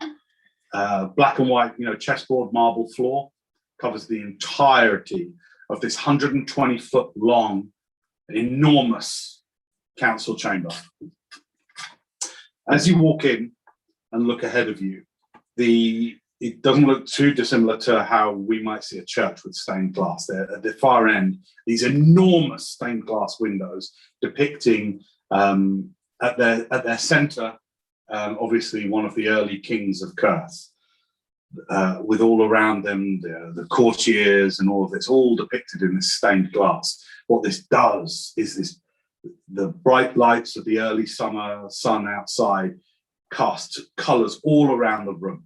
black and white, chessboard marble floor, covers the entirety of this 120-foot long, enormous council chamber. As you walk in and look ahead of you, it doesn't look too dissimilar to how we might see a church with stained glass. There at the far end, these enormous stained glass windows depicting at their center, obviously one of the early kings of Kurth, with all around them the courtiers and all of this, all depicted in this stained glass. What this does is the bright lights of the early summer sun outside cast colours all around the room.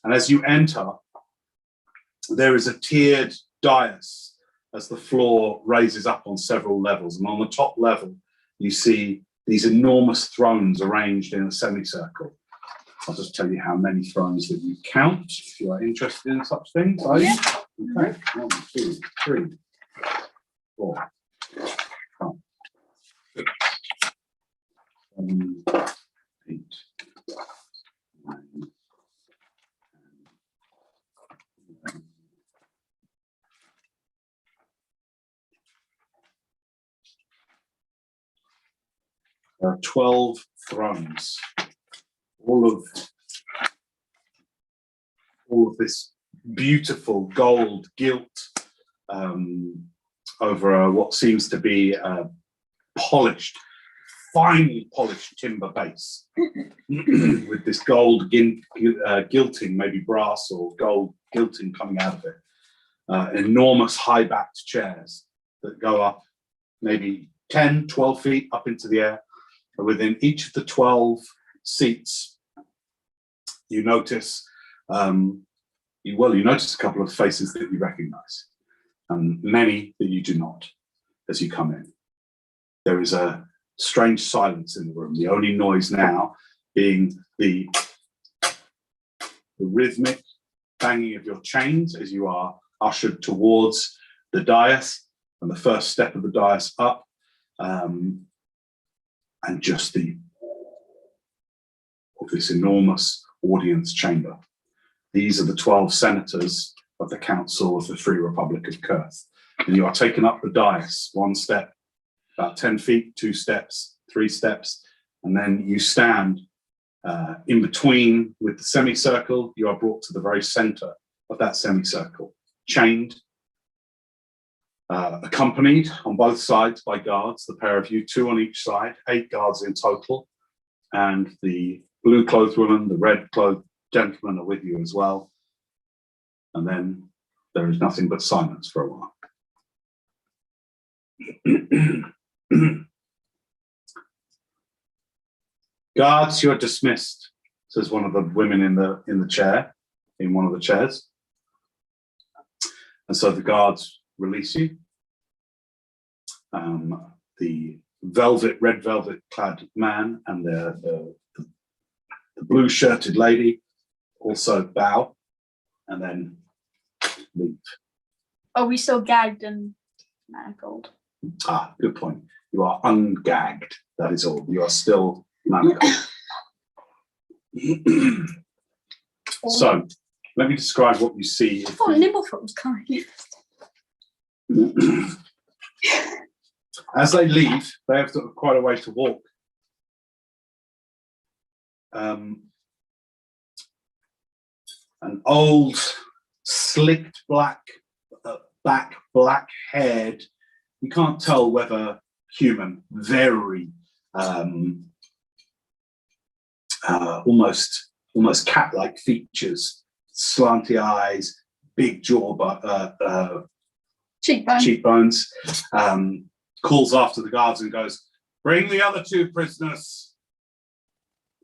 And as you enter, there is a tiered dais as the floor raises up on several levels. And on the top level, you see these enormous thrones arranged in a semicircle. I'll just tell you how many thrones that you count if you are interested in such things. Are you? Yeah. Okay. 1, 2, 3, 4, 5, 6, 7, 8, 9, 10, 12 thrones. All of this beautiful gold gilt over what seems to be a polished, finely polished timber base with this gold gilting, maybe brass or gold gilting coming out of it. Enormous high-backed chairs that go up maybe 10, 12 feet up into the air. And within each of the 12 seats, you notice you notice a couple of faces that you recognize, and many that you do not as you come in. There is a strange silence in the room, the only noise now being the rhythmic banging of your chains as you are ushered towards the dais, and the first step of the dais up, and just of this enormous audience chamber. These are the 12 senators of the Council of the Free Republic of Kurth. And you are taken up the dais, one step, about 10 feet, 2 steps, 3 steps, and then you stand in between with the semicircle. You are brought to the very center of that semicircle, chained, accompanied on both sides by guards, the pair of you, 2 on each side, 8 guards in total, and the blue-clothed woman, the red-clothed gentleman are with you as well. And then there is nothing but silence for a while. Guards, you are dismissed. says one of the women in the chair, in one of the chairs. And so the guards release you. The red velvet clad man and the blue shirted lady also bow and then leave. Are we still gagged and manacled? Ah, good point. You are ungagged. That is all. You are still manacled. So, let me describe what you see. I thought Nimblefoot was coming. As they leave, they have quite a way to walk. An old, slicked black-haired, you can't tell whether human, very almost cat-like features, slanty eyes, big jaw, cheekbones, calls after the guards and goes, "Bring the other 2 prisoners."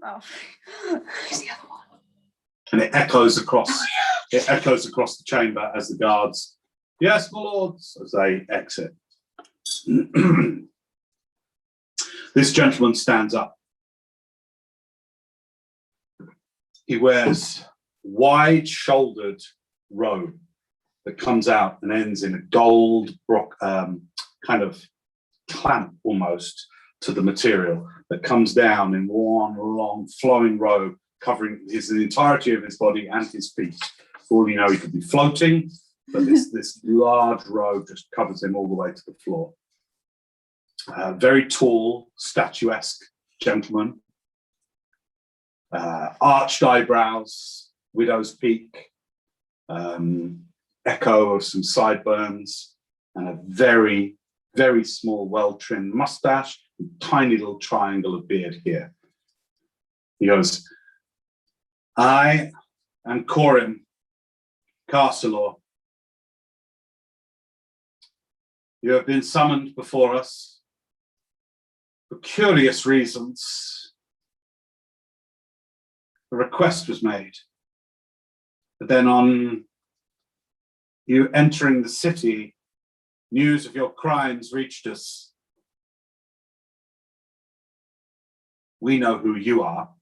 Oh, who's the other one? And it echoes across the chamber as the guards, "Yes, my lords," as they exit. This gentleman stands up. He wears wide-shouldered robe that comes out and ends in a gold kind of clamp almost to the material that comes down in one long flowing robe covering the entirety of his body and his feet. For all you know, he could be floating, but this large robe just covers him all the way to the floor. Very tall, statuesque gentleman. Arched eyebrows, widow's peak, echo of some sideburns, and a very, very small, well-trimmed mustache, and tiny little triangle of beard here. He goes, "I am Corin Castelor. You have been summoned before us for curious reasons. A request was made, but then on you entering the city, news of your crimes reached us. We know who you are.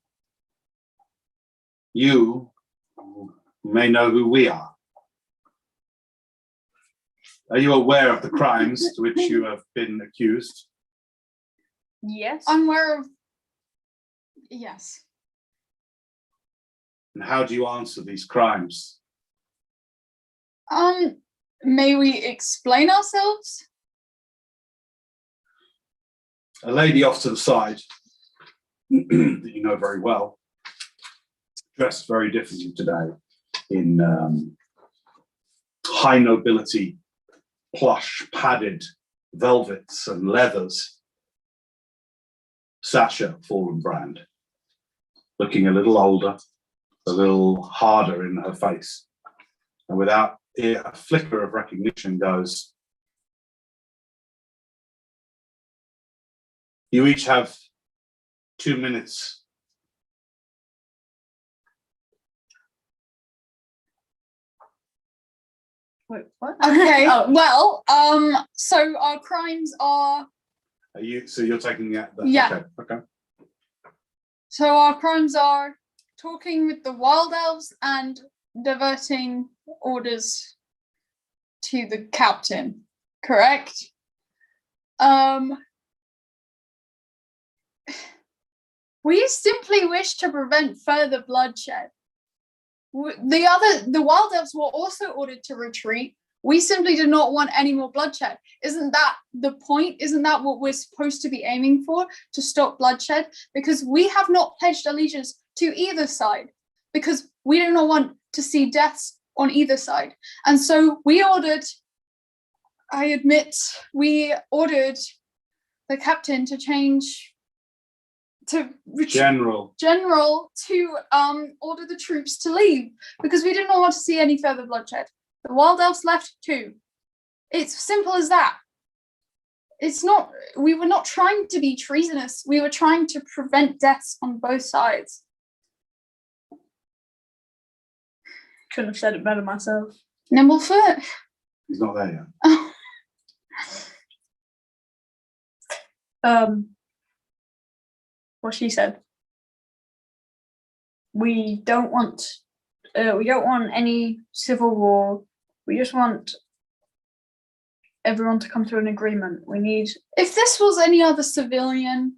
You may know who we are. Are you aware of the crimes to which you have been accused?" Yes. I'm aware of. Yes. "And how do you answer these crimes?" May we explain ourselves? A lady off to the side, that you know very well, dressed very differently today in high nobility, plush, padded velvets and leathers. Sasha Fallenbrand, looking a little older, a little harder in her face, and without a flicker of recognition goes, "You each have 2 minutes." Wait, what? Okay. Oh. Well, so our crimes are. So you're taking the Yeah. Okay. So our crimes are talking with the wild elves and diverting orders to the captain, correct? We simply wish to prevent further bloodshed. The wild elves were also ordered to retreat. We simply do not want any more bloodshed. Isn't that the point? Isn't that what we're supposed to be aiming for? To stop bloodshed? Because we have not pledged allegiance to either side. Because we do not want to see deaths on either side. And so we ordered the captain to change to General. to order the troops to leave because we did not want to see any further bloodshed. The wild elves left too. It's simple as that. We were not trying to be treasonous. We were trying to prevent deaths on both sides. Couldn't have said it better myself. Nimblefoot. He's not there yet. What she said. We don't want any civil war. We just want everyone to come to an agreement. We need. If this was any other civilian,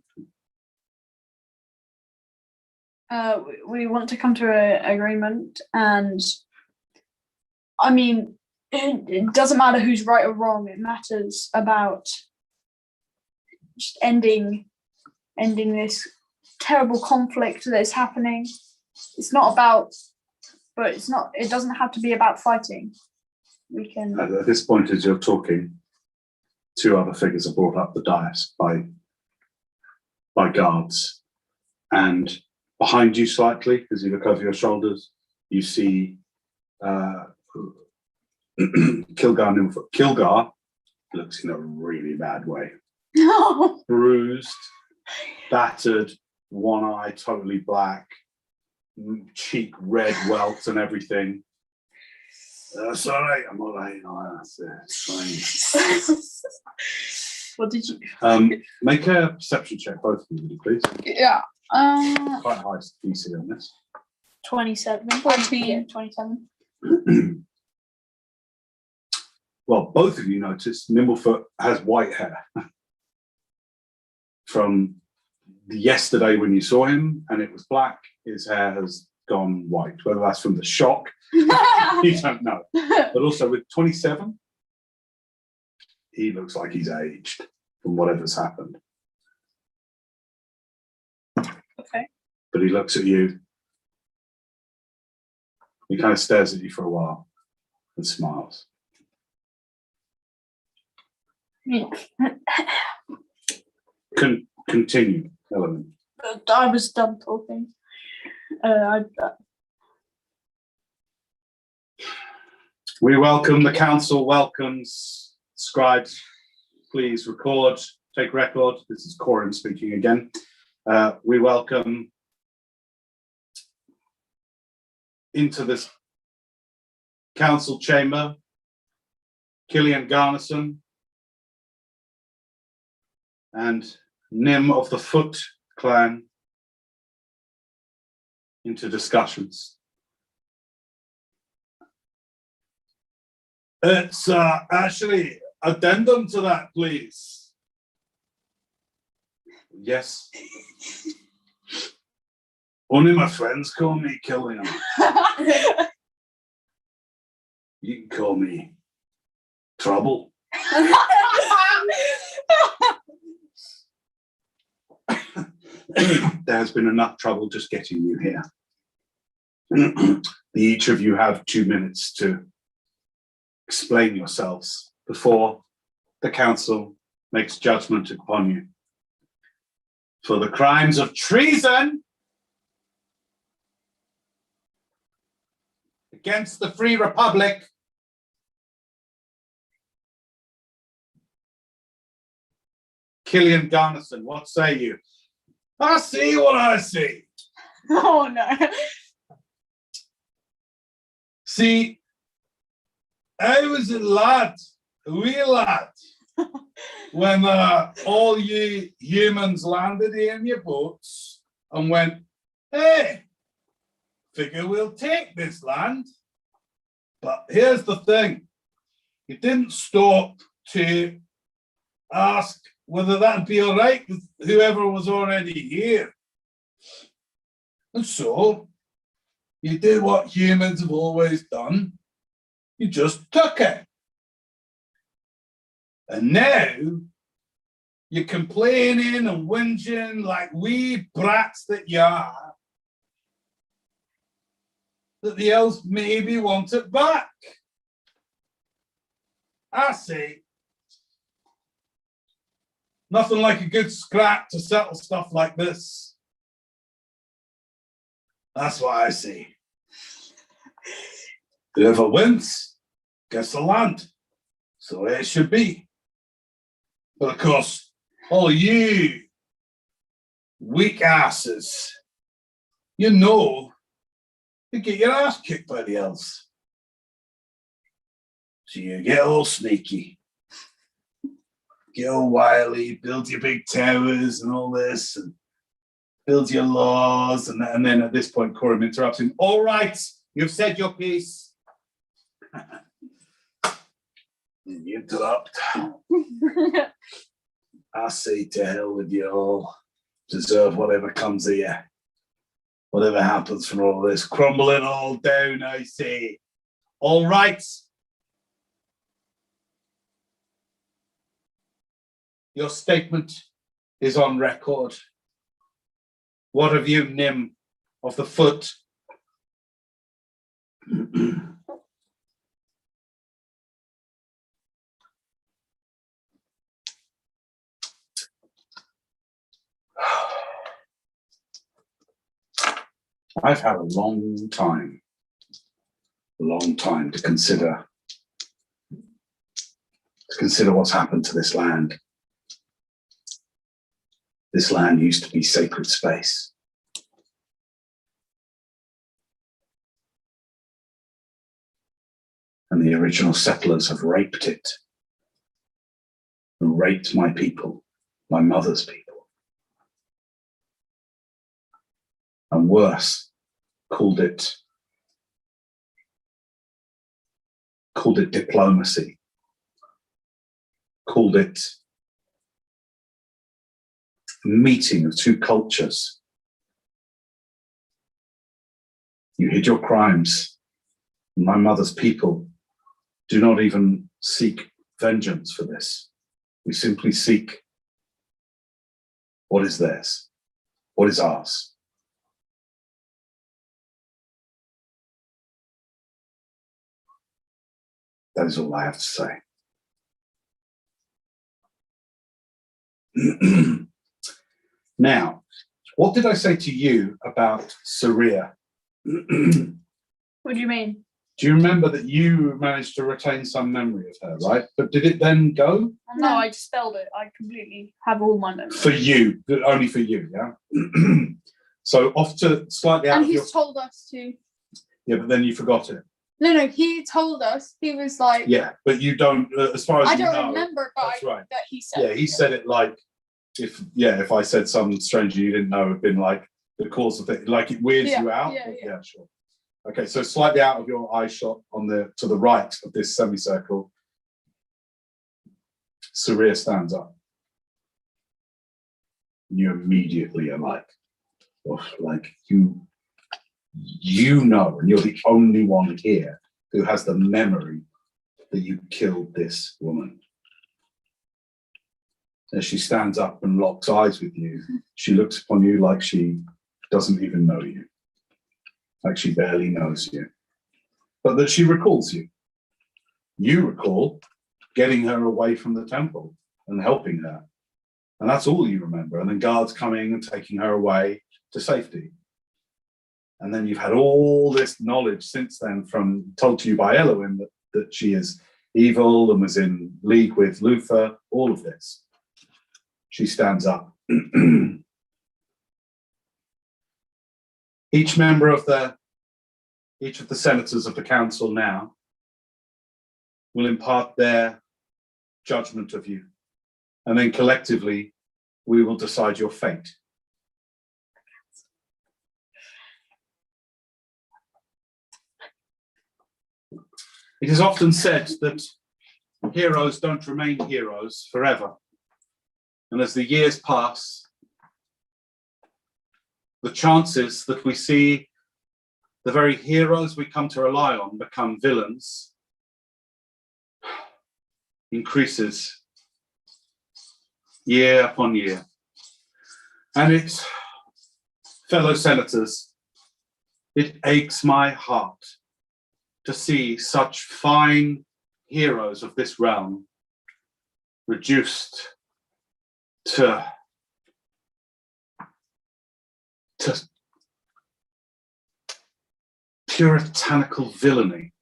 we want to come to an agreement, and I mean, it doesn't matter who's right or wrong. It matters about just ending this terrible conflict that is happening. It's not about, but it's not. It doesn't have to be about fighting. We can. At this point, as you're talking, two other figures are brought up the dais by guards, and behind you slightly, as you look over your shoulders, you see Kilgar looks in a really bad way. no. Bruised, battered, one eye totally black, cheek red welts and everything. That's all right. I'm all right. Oh, that's it. It's fine. What did you? Make a perception check, both of you, please. Yeah. Quite high DC on this. 27. 14. Yeah, 27. Well, both of you notice Nimblefoot has white hair from yesterday when you saw him, and it was black. His hair has gone white. Whether that's from the shock, you don't know. But also with 27, he looks like he's aged from whatever's happened. Okay. But he looks at you. He kind of stares at you for a while and smiles. Continue, Element. I was done talking. We welcome, the council welcomes. Scribes, please record, take record. This is Corin speaking again. We welcome into this council chamber Killian Garnison and Nim of the Foot clan into discussions. It's actually addendum to that, please. Yes. Only my friends call me Killian. You can call me Trouble. There has been enough trouble just getting you here. Each of you have 2 minutes to explain yourselves before the council makes judgment upon you for the crimes of treason against the Free Republic. Killian Garnison, what say you? I see what I see. Oh no. See, I was a lad, a wee lad, when all you humans landed in your boats and went, hey, figure we'll take this land. But here's the thing, you didn't stop to ask whether that'd be all right with whoever was already here. And so, you did what humans have always done. You just took it. And now, you're complaining and whinging like wee brats that you are, that the elves maybe want it back. I say, nothing like a good scrap to settle stuff like this. That's what I say. Whoever wins gets the land. So it should be. But of course, all you weak asses, you know, you get your ass kicked by the elves. So you get all sneaky, get all wily, build your big towers and all this, and build your laws. And then at this point, Coram interrupts him. All right, you've said your piece. You interrupt. I say to hell with you all. Deserve whatever comes of you. Whatever happens from all this. Crumble it all down, I say. All right. Your statement is on record. What of you, Nym of the Foot? I've had a long time to consider what's happened to this land. This land used to be sacred space. And the original settlers have raped it and raped my people, my mother's people. And worse, called it diplomacy, called it a meeting of two cultures. You hid your crimes. My mother's people do not even seek vengeance for this. We simply seek what is theirs, what is ours. That is all I have to say. Now, what did I say to you about Saria? What do you mean? Do you remember that you managed to retain some memory of her, right? But did it then go? No, I dispelled it. I completely have all my memories. For you, only for you, yeah? So off to slightly out And of your... he's told us to. Yeah, but then you forgot it. No, he told us. He was like, Yeah, but you don't, as far as I you know... don't remember, but that's right. that he said. Yeah, he said it like, if I said some stranger you didn't know had been like the cause of it, like it weirds you out. Yeah, sure. Okay, so slightly out of your eye shot to the right of this semicircle, Saria stands up. You immediately are like, oh, like you know, and you're the only one here who has the memory that you killed this woman. As she stands up and locks eyes with you, she looks upon you like she doesn't even know you, like she barely knows you, but that she recalls you. You recall getting her away from the temple and helping her, and that's all you remember. And then guards coming and taking her away to safety. And then you've had all this knowledge since then told to you by Elohim that she is evil and was in league with Luther, all of this. She stands up. Each of the senators of the council now will impart their judgment of you. And then collectively, we will decide your fate. It is often said that heroes don't remain heroes forever. And as the years pass, the chances that we see the very heroes we come to rely on become villains increases year upon year. And it, fellow senators, it aches my heart to see such fine heroes of this realm reduced to puritanical villainy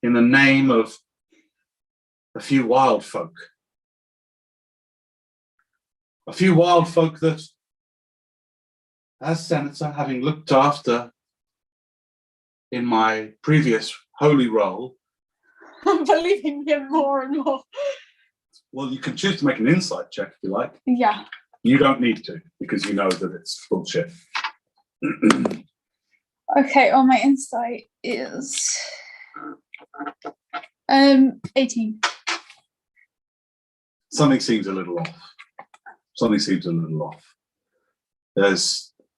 in the name of a few wild folk. A few wild folk that, as senator, having looked after in my previous holy role, I'm believing him more and more. Well, you can choose to make an insight check if you like. Yeah. You don't need to because you know that it's bullshit. Okay, my insight is 18. Something seems a little off.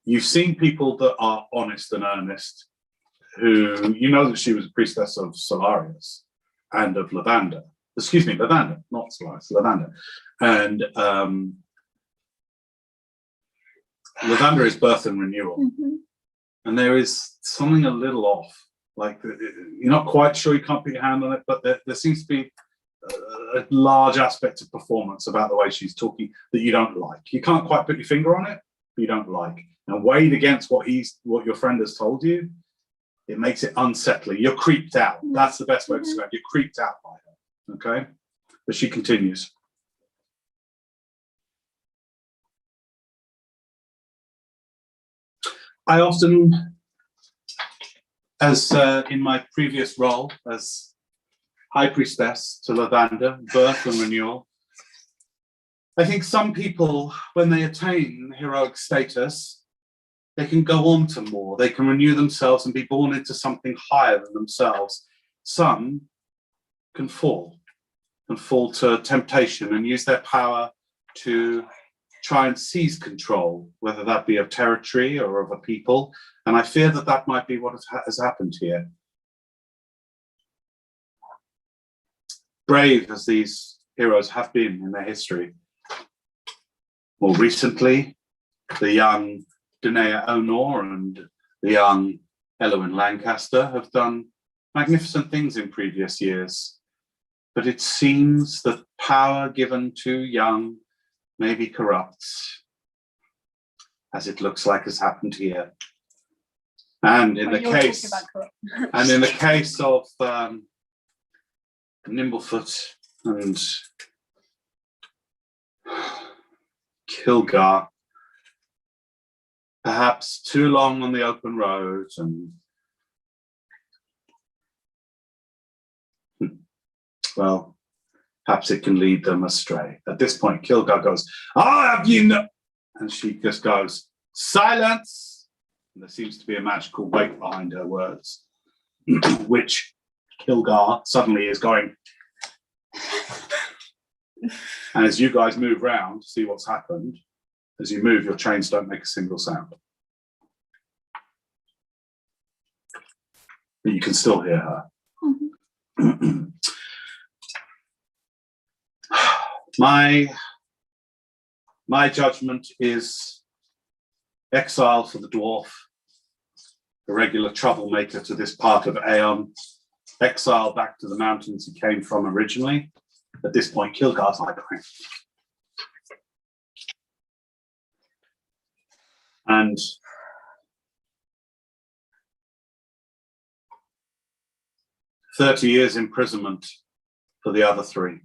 You've seen people that are honest and earnest, who you know that she was a priestess of Solarius and of Lavanda. Excuse me, Lavanda, not Solarius, Lavanda. And Lavanda is birth and renewal. Mm-hmm. And there is something a little off. Like you're not quite sure, you can't put your hand on it, but there seems to be a large aspect of performance about the way she's talking that you don't like. You can't quite put your finger on it, but you don't like. And weighed against what your friend has told you, it makes it unsettling. You're creeped out. That's the best way to describe it. You're creeped out by her. Okay? But she continues. I often, as in my previous role as High Priestess to Lavanda, birth and renewal, I think some people, when they attain heroic status, they can go on to more. They can renew themselves and be born into something higher than themselves. Some can fall to temptation and use their power to try and seize control, whether that be of territory or of a people. And I fear that that might be what has happened here. Brave as these heroes have been in their history, more recently, the young Danae Honor and the young Elwyn Lancaster have done magnificent things in previous years. But it seems that power given to young may be corrupt, as it looks like has happened here. And in the case of Nimblefoot and Kilgar, perhaps too long on the open road and well, perhaps it can lead them astray. At this point, Kilgar goes, "I'll have you know," and she just goes, "Silence!" And there seems to be a magical weight behind her words, which Kilgar suddenly is going. And as you guys move round to see what's happened, as you move, your chains don't make a single sound. But you can still hear her. Mm-hmm. My judgment is exile for the dwarf, a regular troublemaker to this part of Aeon, exile back to the mountains he came from originally. At this point, Kilgar's like, and "30 years imprisonment for the other three.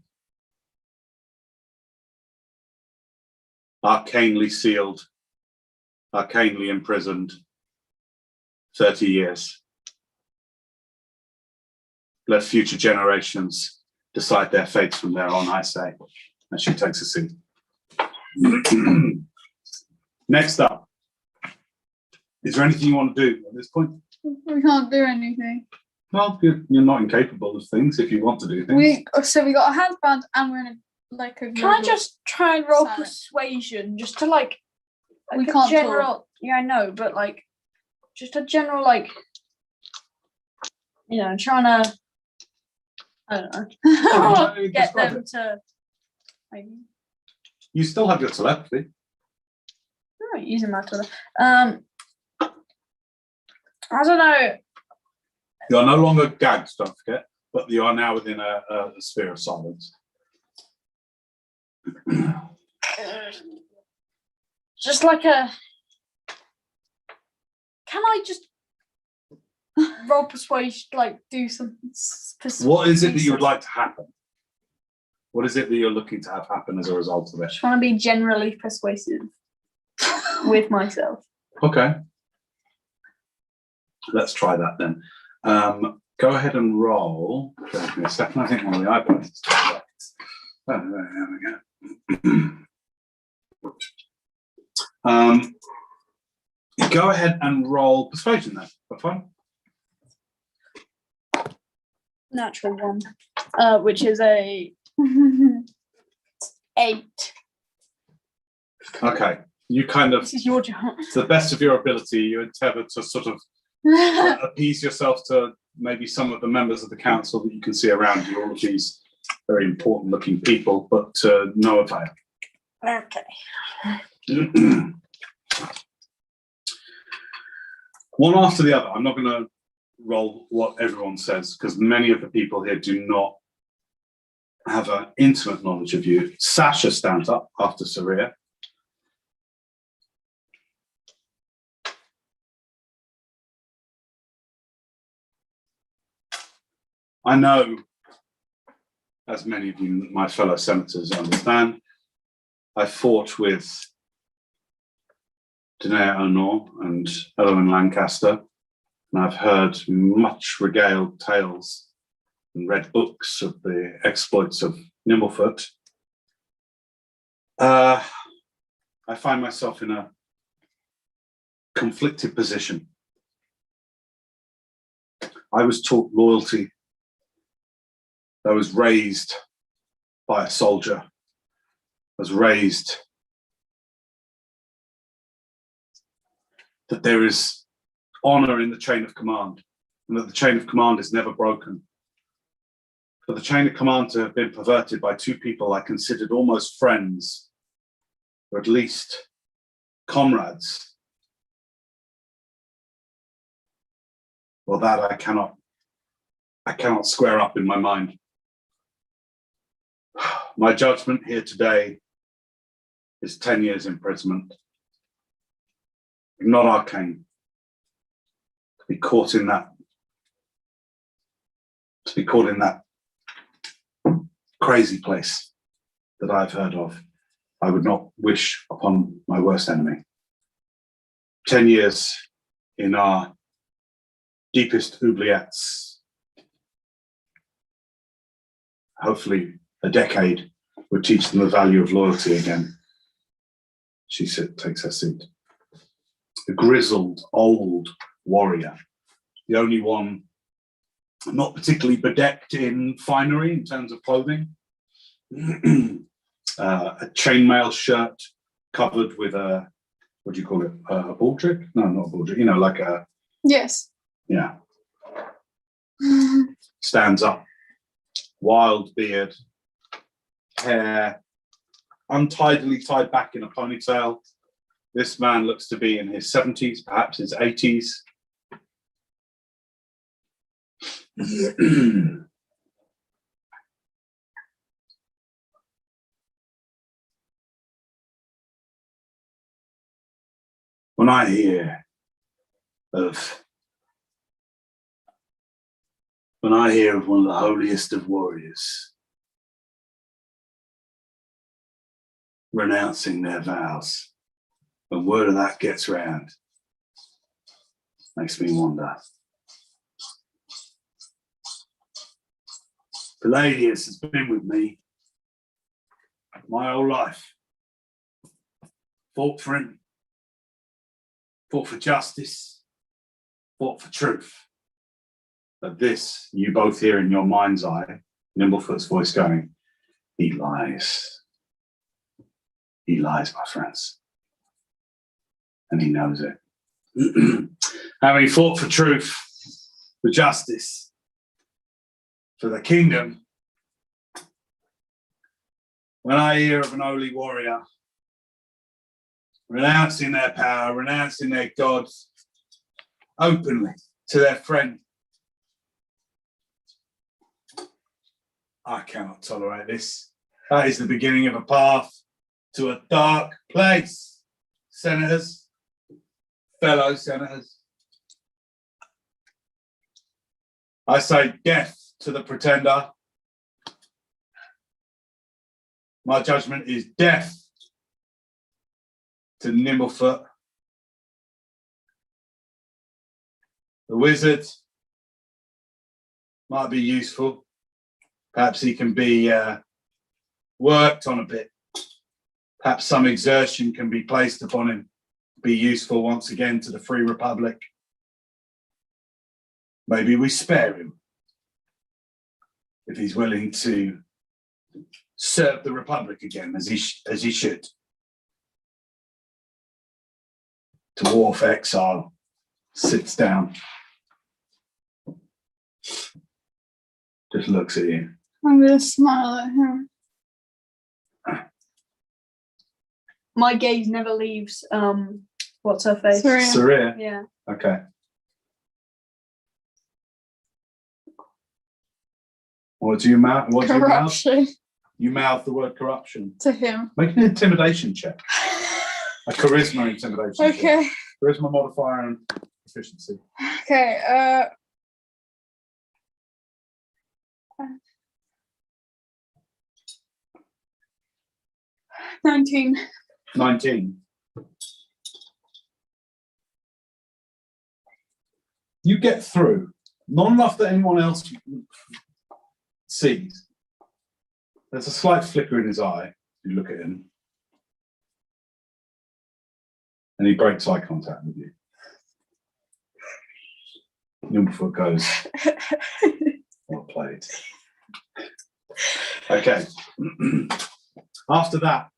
Arcanely sealed, arcanely imprisoned, 30 years. Let future generations decide their fates from there on, I say." And she takes a seat. Next up, is there anything you want to do at this point? We can't do anything. Well, you're not incapable of things if you want to do things. We got a handband and we're in a Can I just try and roll silent. persuasion just to like We can't general talk. Yeah, I know, but like just a general trying to I don't know. Get them to like You still have your telepathy. I'm not using my telepathy. I don't know. You are no longer gagged, don't forget, but you are now within a sphere of silence. Just like a. Can I just roll persuasion? Like do some. What is it that you would like to happen? What is it that you're looking to have happen as a result of it? Just want to be generally persuasive with myself. Okay. Let's try that then. go ahead and roll. Give me a second. I think one of the iPads is correct. Oh, there we go. Go ahead and roll persuasion then, for fun. Natural one, which is a 8. Okay, you kind of, This is your job. to the best of your ability, you endeavour to sort of appease yourself to maybe some of the members of the council that you can see around you, all of these very important looking people, but to no avail. Okay. One after the other. I'm not going to roll what everyone says because many of the people here do not have an intimate knowledge of you. Sasha stands up after Saria. I know, as many of you, my fellow senators, understand, I fought with Tenday Honor and Owen Lancaster, and I've heard much regaled tales and read books of the exploits of Nimblefoot. I find myself in a conflicted position. I was taught loyalty. I was raised by a soldier. I was raised that there is honor in the chain of command and that the chain of command is never broken. For the chain of command to have been perverted by two people I considered almost friends, or at least comrades, well, that I cannot square up in my mind. My judgment here today is 10 years imprisonment. Not arcane. To be caught in that crazy place that I've heard of, I would not wish upon my worst enemy. 10 years in our deepest oubliettes. Hopefully a decade would teach them the value of loyalty again. She takes her seat. A grizzled, old warrior, the only one not particularly bedecked in finery in terms of clothing. A chainmail shirt covered with a, what do you call it? A baldric? No, not a baldric. You know, like a... Yes. Yeah. Stands up. Wild beard. Hair untidily tied back in a ponytail. This man looks to be in his 70s, perhaps his 80s. When I hear of one of the holiest of warriors renouncing their vows, when word of that gets round, makes me wonder. Palladius has been with me my whole life. Fought for him, fought for justice, fought for truth. But this, you both hear in your mind's eye, Nimblefoot's voice going, he lies. He lies, my friends. And he knows it. Having fought for truth, for justice, for the kingdom, when I hear of an holy warrior renouncing their power, renouncing their gods openly to their friend, I cannot tolerate this. That is the beginning of a path to a dark place. Senators, fellow senators, I say death to the pretender. My judgment is death to Nimblefoot. The wizard might be useful. Perhaps he can be worked on a bit. Perhaps some exertion can be placed upon him, be useful once again to the Free Republic. Maybe we spare him if he's willing to serve the Republic again as he should. Dwarf exile sits down, just looks at you. I'm gonna smile at him. My gaze never leaves. What's her face? Saria. Yeah. Okay. What do you mouth? What do you mouth? Corruption You mouth the word corruption. to him. Make an intimidation check. A charisma intimidation check. Okay. Charisma modifier and efficiency. Okay. 19. 19. You get through, not enough that anyone else sees. There's a slight flicker in his eye. You look at him, and he breaks eye contact with you. Nimbleford goes, well played. Okay. After that,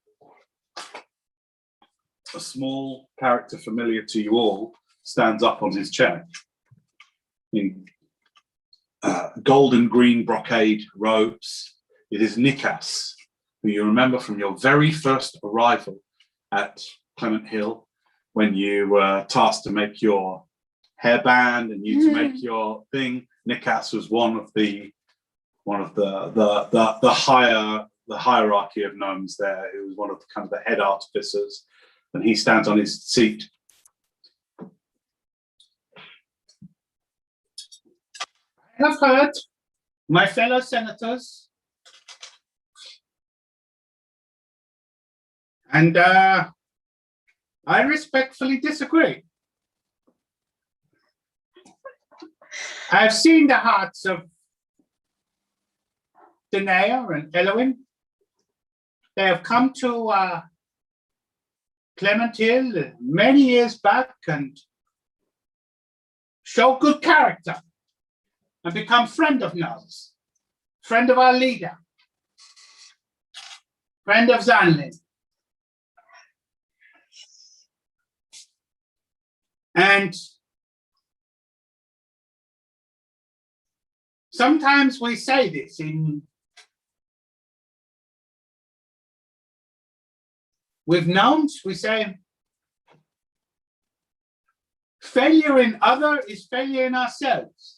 a small character familiar to you all stands up on his chair in gold and green brocade robes. It is Nikas, who you remember from your very first arrival at Clement Hill, when you were tasked to make your hairband and you to make your thing. Nikas was one of the hierarchy of gnomes there. He was one of the kind of the head artificers, and he stands on his seat. I have heard, my fellow senators, and I respectfully disagree. I've seen the hearts of Tenday and Elowin. They have come to Clement Hill many years back and show good character and become friend of yours, friend of our leader, friend of Zanlin. And sometimes we say this with gnomes, we say failure in other is failure in ourselves.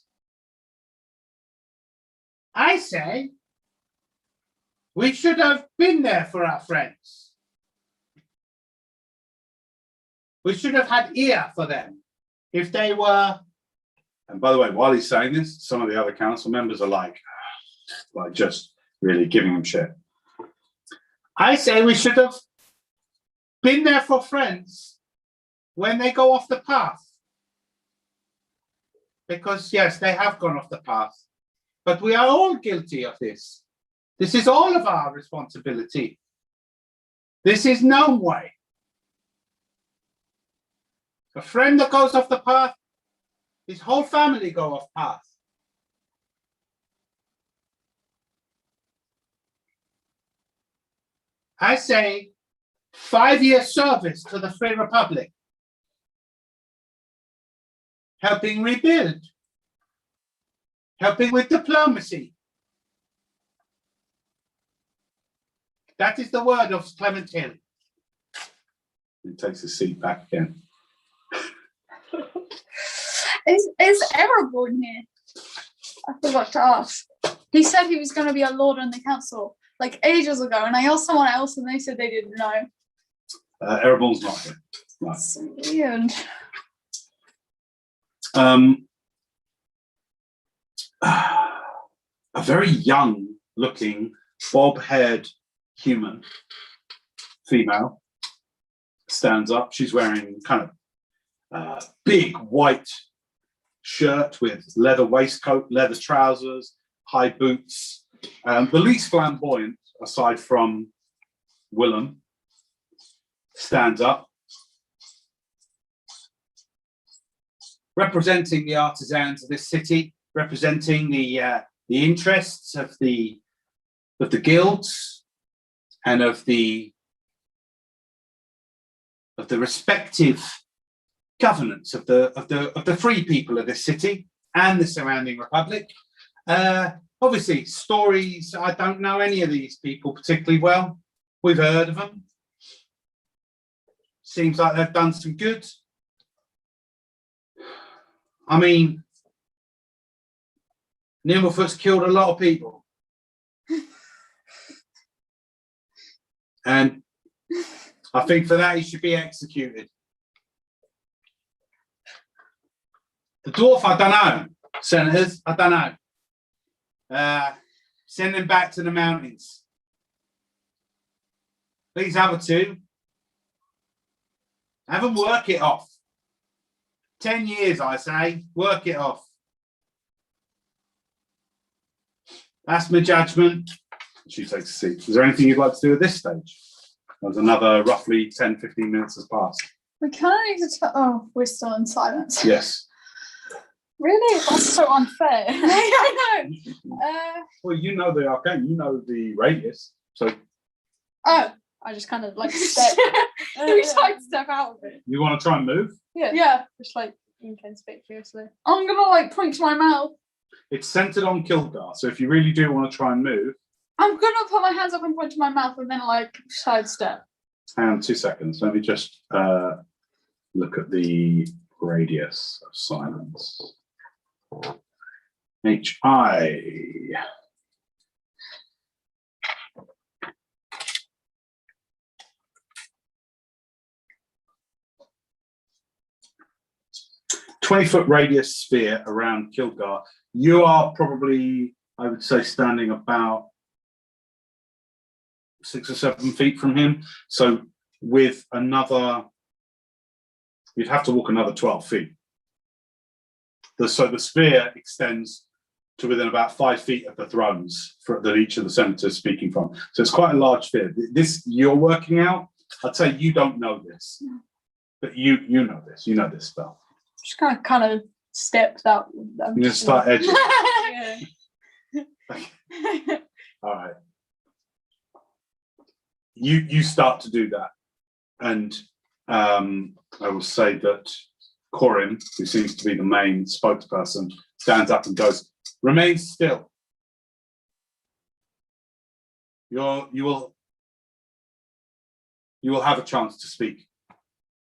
I say we should have been there for our friends. We should have had ear for them if they were. And by the way, while he's saying this, some of the other council members are like just really giving him shit. I say we should have been there for friends when they go off the path. Because yes, they have gone off the path, but we are all guilty of this. This is all of our responsibility. This is no way. A friend that goes off the path, his whole family go off path. I say 5-year service to the Free Republic, helping rebuild, helping with diplomacy. That is the word of Clement Hill. He takes his seat back again. Is Ereborn here? I forgot to ask. He said he was going to be a lord on the council like ages ago, and I asked someone else, and they said they didn't know. Ereborn's not here. No. That's so weird. A very young-looking, bob-haired human, female, stands up. She's wearing kind of big white shirt with leather waistcoat, leather trousers, high boots. The least flamboyant, aside from Willem, stands up, representing the artisans of this city, representing the interests of the guilds and of the respective governance of the free people of this city and the surrounding republic. Obviously, stories, I don't know any of these people particularly well. We've heard of them. Seems like they've done some good. I mean, Nimblefoot's killed a lot of people. And I think for that he should be executed. The dwarf, I don't know. Senators, I don't know. Send them back to the mountains. These other two, have them work it off. 10 years, I say, work it off. That's my judgment. She takes a seat. Is there anything you'd like to do at this stage? There's another roughly 10, 15 minutes has passed. We kind of need to tell. Oh, we're still in silence. Yes. Really? That's so unfair. I know. Well, you know the arcane, you know the radius. So Oh, I just kind of like step. We step out of it. you want to try and move? Yeah. Just like inconspicuously. I'm gonna like point to my mouth. It's centered on Kilgar. So if you really do want to try and move, I'm gonna put my hands up and point to my mouth and then like sidestep. hang on 2 seconds. Let me just look at the radius of silence. HI. "20-foot radius sphere around Kilgar." You are probably, I would say, standing about 6 or 7 feet from him. So with another, you'd have to walk another 12 feet. So the sphere extends to within about 5 feet of the thrones that each of the senators speaking from. So it's quite a large sphere. This you're working out. I'd say you don't know this, but you know this. You know this stuff. Just kind of step that. You just start edging. Yeah. All right. You start to do that, and I will say that Corin, who seems to be the main spokesperson, stands up and goes, "Remain still. You will have a chance to speak.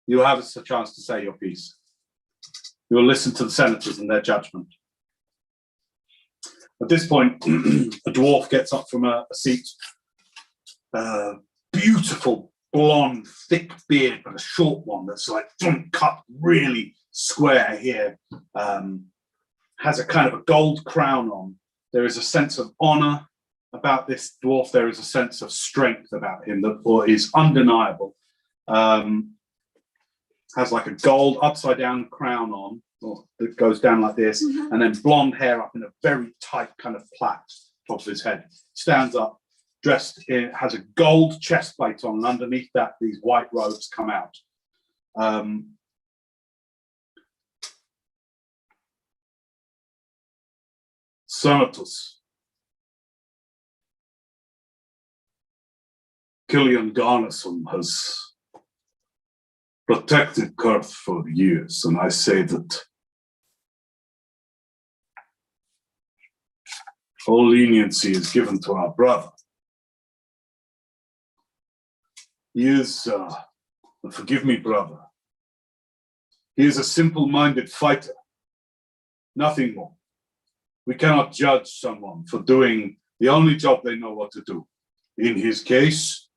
You will have a chance to say your piece. You will listen to the senators and their judgment." At this point, a dwarf gets up from a seat. Beautiful, blonde, thick beard, but a short one that's like cut really square here. Has a kind of a gold crown on. There is a sense of honor about this dwarf. There is a sense of strength about him that is undeniable. Has like a gold upside down crown on, or that goes down like this, and then blonde hair up in a very tight kind of plait top of his head. Stands up, dressed in, has a gold chest plate on, and underneath that, these white robes come out. "Senatus, Killian Garnison has protected Kurth for years, and I say that all leniency is given to our brother. He is, forgive me, brother, he is a simple-minded fighter, nothing more. We cannot judge someone for doing the only job they know what to do. In his case,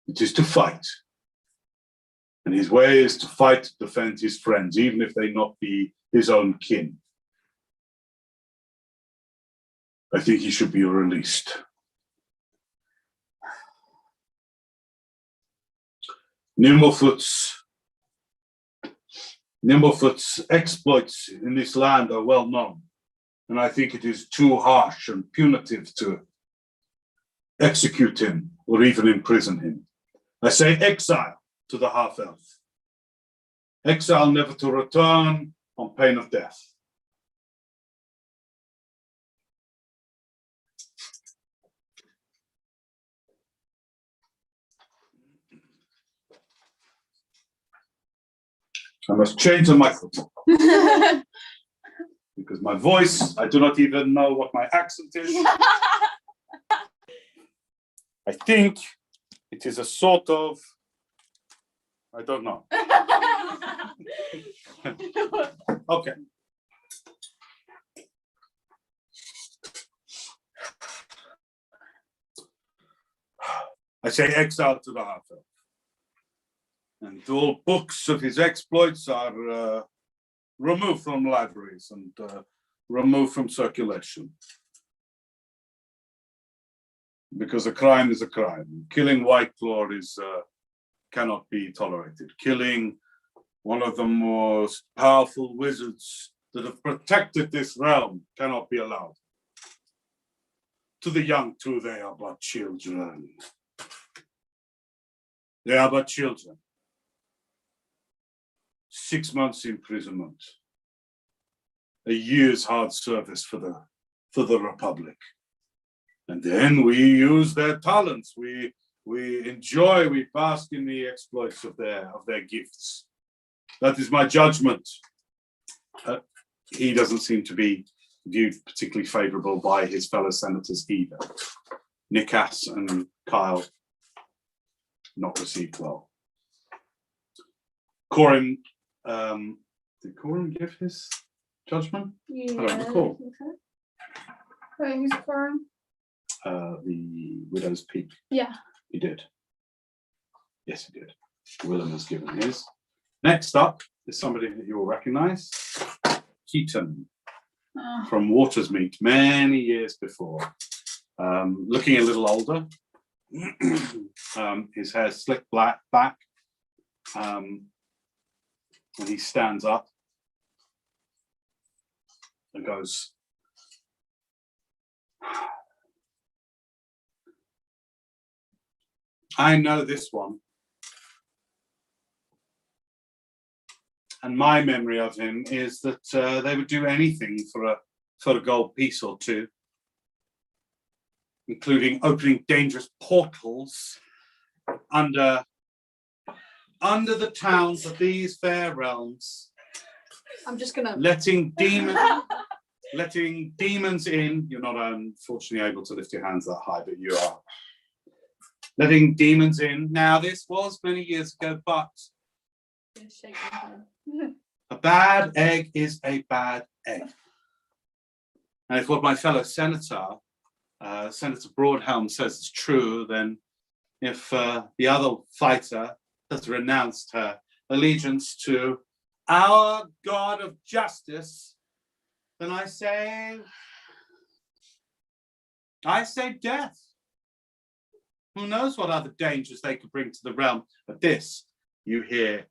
it is to fight. And his way is to fight to defend his friends, even if they not be his own kin. I think he should be released." Nimblefoot's Nimblefoot's exploits in this land are well known, and I think it is too harsh and punitive to execute him or even imprison him. I say exile to the half-elf. Exile never to return on pain of death. I must change the microphone because my voice, I do not even know what my accent is. I think it is a sort of, I don't know. Okay. I say exile to the half-elf. And all books of his exploits are removed from libraries and removed from circulation. Because a crime is a crime. Killing Whiteclaw is cannot be tolerated. Killing one of the most powerful wizards that have protected this realm cannot be allowed. To the young too, they are but children. They are but children. 6 months imprisonment, a year's hard service for the Republic, and then we use their talents. We enjoy, we bask in the exploits of their gifts. That is my judgment. He doesn't seem to be viewed particularly favourable by his fellow senators either. Nikas and Kyle not received well. Corin. Did Corin give his judgment? Yeah, I don't recall. Wait, who's Corin? The Widow's Peak. Yeah. He did. Yes, he did. Willem has given his. Next up is somebody that you will recognise. Keaton from Watersmeet, many years before. Looking a little older. His hair slicked back. And he stands up and goes, I know this one. And my memory of him is that they would do anything for a gold piece or two, including opening dangerous portals under the towns of these fair realms. I'm just gonna letting demons in. You're not unfortunately able to lift your hands that high, but you are. Letting demons in. Now, this was many years ago, but a bad egg is a bad egg. And if what my fellow senator, Senator Broadhelm, says is true, then if the other fighter has renounced her allegiance to our God of justice, then I say death. Who knows what other dangers they could bring to the realm? But this you hear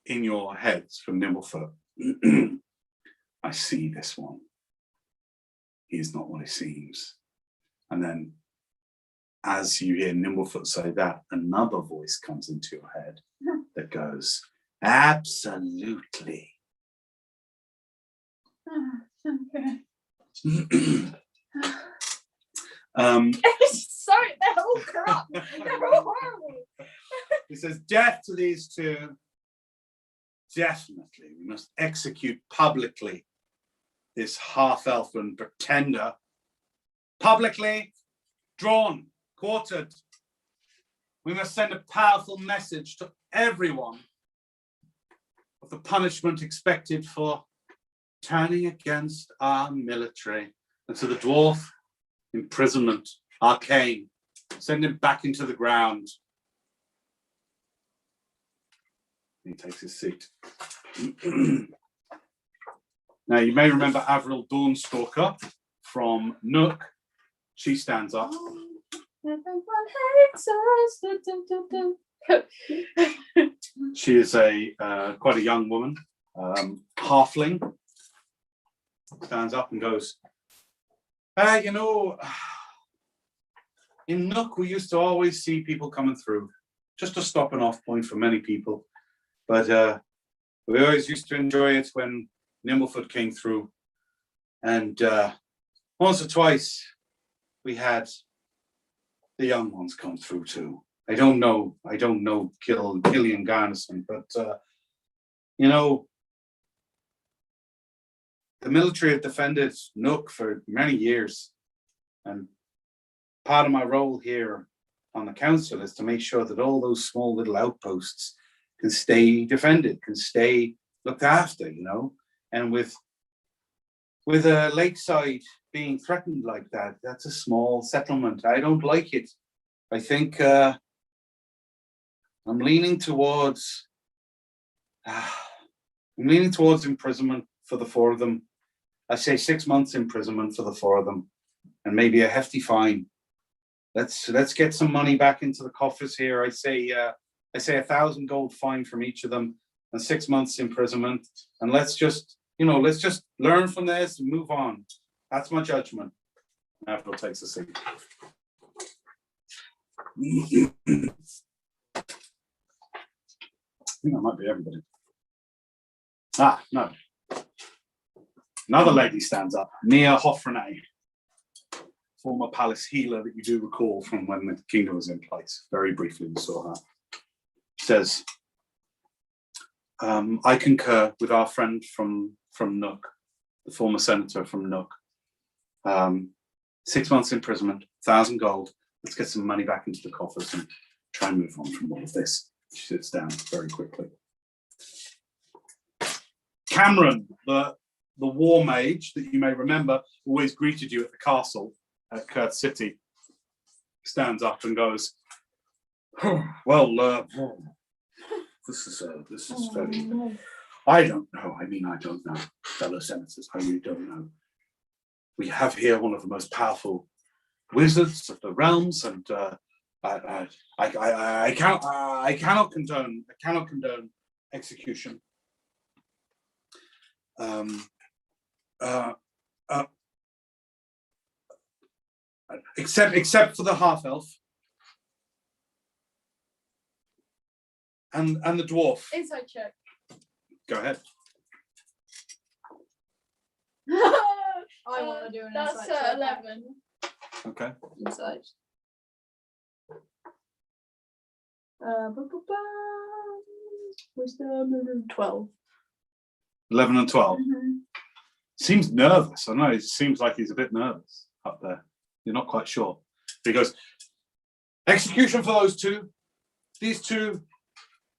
in your heads from Nimblefoot. I see this one. He is not what he seems. And then as you hear Nimblefoot say that, another voice comes into your head that goes, absolutely. Sorry, they're all corrupt. They're all horrible. He says, death to these two. Definitely, we must execute publicly this half-elfin pretender. Publicly, drawn, quartered. We must send a powerful message to everyone of the punishment expected for turning against our military. And to the dwarf, imprisonment, arcane. Send him back into the ground. He takes his seat. Now, you may remember Avril Dawnstalker from Nook. She stands up. Everyone hates us. She is a quite a young woman, halfling. Stands up and goes, you know, in Nook we used to always see people coming through, just a stopping off point for many people. But we always used to enjoy it when Nimblefoot came through. And once or twice we had the young ones come through too. I don't know Gillian Garnison, but you know, the military have defended Nook for many years, and part of my role here on the council is to make sure that all those small little outposts can stay defended, can stay looked after, you know. And with a lakeside being threatened like that, that's a small settlement. I don't like it. I think I'm leaning towards imprisonment for the four of them. I say 6 months imprisonment for the four of them, and maybe a hefty fine. Let's get some money back into the coffers here. I say 1,000 gold fine from each of them, and 6 months imprisonment. And let's just learn from this and move on. That's my judgment. Avril takes a seat. I think that might be everybody. No. Another lady stands up, Mia Hoffrenay, former palace healer that you do recall from when the kingdom was in place. Very briefly, we saw her. Says, I concur with our friend from Nook, the former senator from Nook. 6 months imprisonment, 1,000 gold. Let's get some money back into the coffers and try and move on from all of this. She sits down very quickly. Cameron, the war mage that you may remember always greeted you at the castle at Kurt City, stands up and goes, well, this is very, I don't know. I mean, I don't know, fellow senators, I really don't know. We have here one of the most powerful wizards of the realms, and I cannot condone execution. Except for the half elf and the dwarf. Inside check. Go ahead. I want to do an That's insight check. 11. Okay. Insight. Wisdom 12. 11 and 12. Seems nervous. I know, it seems like he's a bit nervous up there. You're not quite sure. He goes, execution for those two. These two,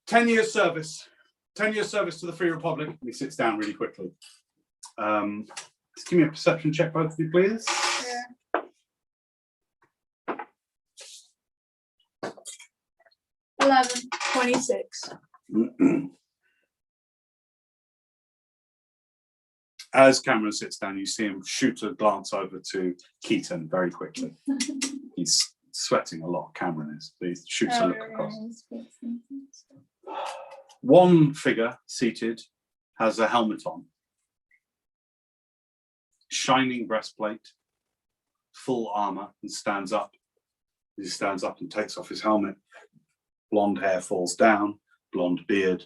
10 years service. 10 years service to the Free Republic. And he sits down really quickly. Just give me a perception check, both of you, please. Yeah. 11. 26. As Cameron sits down, you see him shoot a glance over to Keaton very quickly. He's sweating a lot, Cameron is, but he shoots a look across. One figure seated has a helmet on, shining breastplate, full armor, and stands up. He stands up and takes off his helmet. Blonde hair falls down, blonde beard.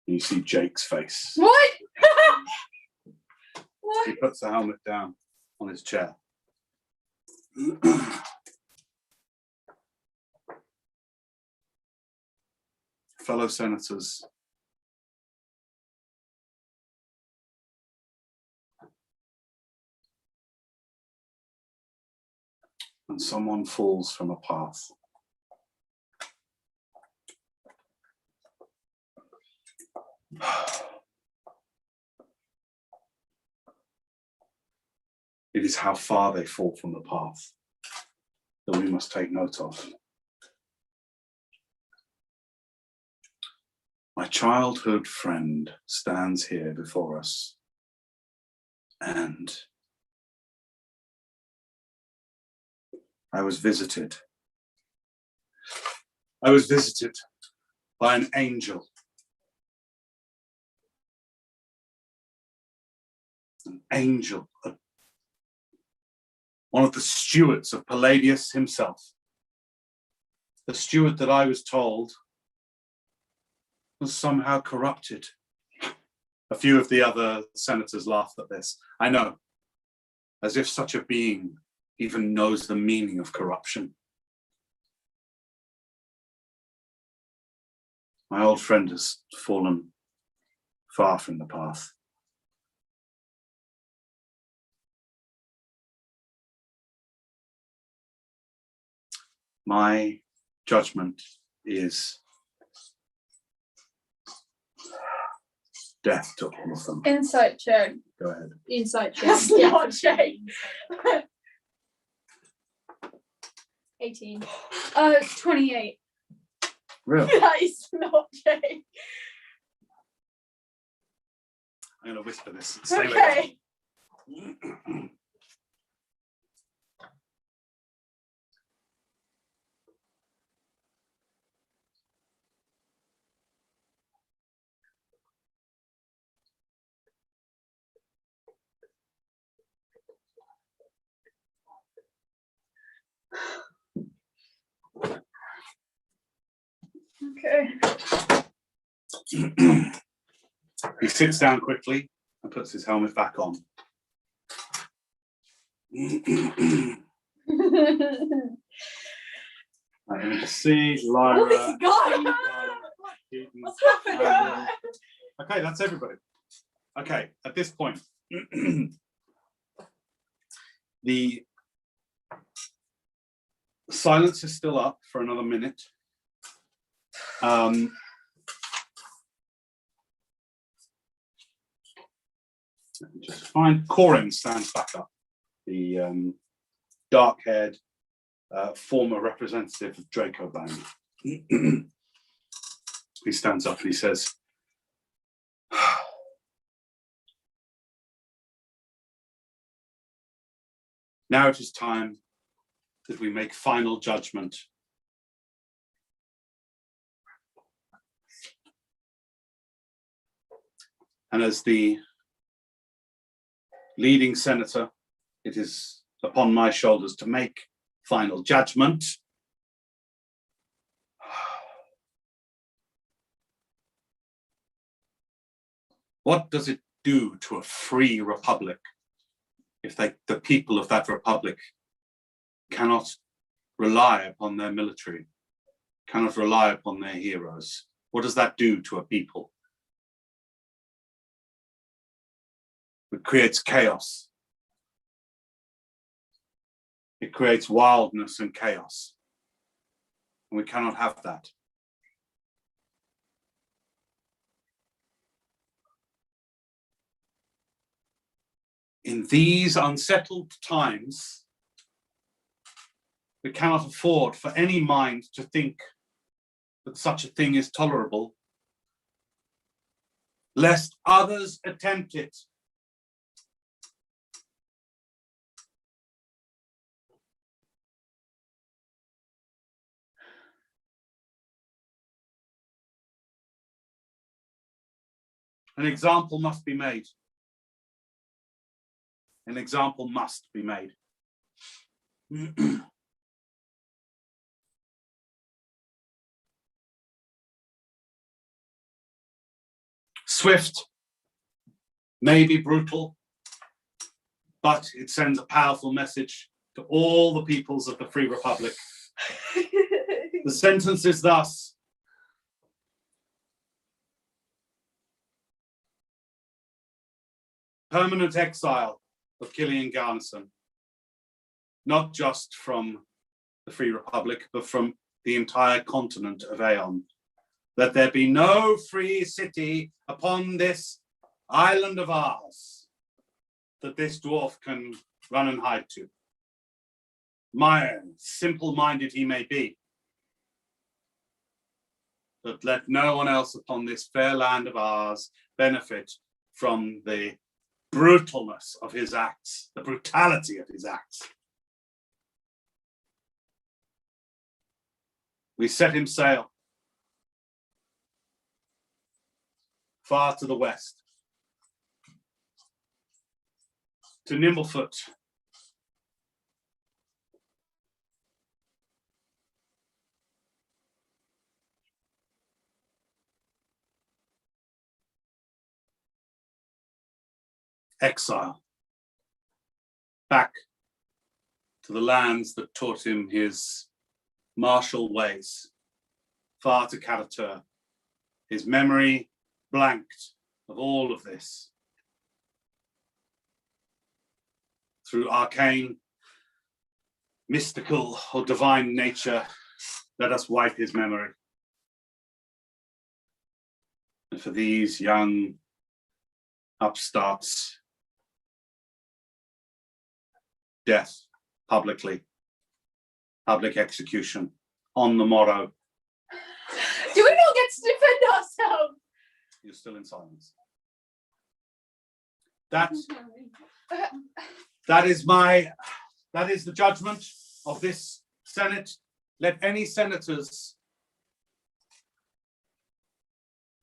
And you see Jake's face. What? He puts the helmet down on his chair. Fellow senators, when someone falls from a path, it is how far they fall from the path that we must take note of. My childhood friend stands here before us, and I was visited I was visited by an angel. An angel, one of the stewards of Palladius himself. The steward that I was told was somehow corrupted. A few of the other senators laughed at this. I know, as if such a being even knows the meaning of corruption. My old friend has fallen far from the path. My judgment is death to all of them. Insight check. Go ahead. Insight check. That's not check. 18. 28. Really? That is not Jake. I'm going to whisper this. Stay Okay. with Okay. He sits down quickly and puts his helmet back on. Let me just see, Lyra. Oh, this guy. Keaton, What's happening? Andrew. Okay, that's everybody. Okay, at this point, the silence is still up for another minute. Let me just find Corin stands back up, the dark-haired former representative of Draco Band. He stands up and he says, "Now it is time that we make final judgment. And as the leading senator, it is upon my shoulders to make final judgment. What does it do to a free republic if the people of that republic cannot rely upon their military, cannot rely upon their heroes? What does that do to a people? It creates chaos. It creates wildness and chaos. And we cannot have that. In these unsettled times, we cannot afford for any mind to think that such a thing is tolerable, lest others attempt it. An example must be made. An example must be made. Swift, maybe brutal, but it sends a powerful message to all the peoples of the Free Republic. The sentence is thus: permanent exile of Killian Garnison, not just from the Free Republic, but from the entire continent of Aeon. That there be no free city upon this island of ours that this dwarf can run and hide to. Simple-minded he may be, but let no one else upon this fair land of ours benefit from the brutalness of his acts, the brutality of his acts. we set him sail far to the west, to Nimblefoot, exile, back to the lands that taught him his martial ways, far to Cadatur, his memory blanked of all of this. Through arcane, mystical, or divine nature, let us wipe his memory. And for these young upstarts, death publicly, public execution on the morrow. Do we not get to defend ourselves? You're still in silence. That is the judgment of this Senate. Let any senators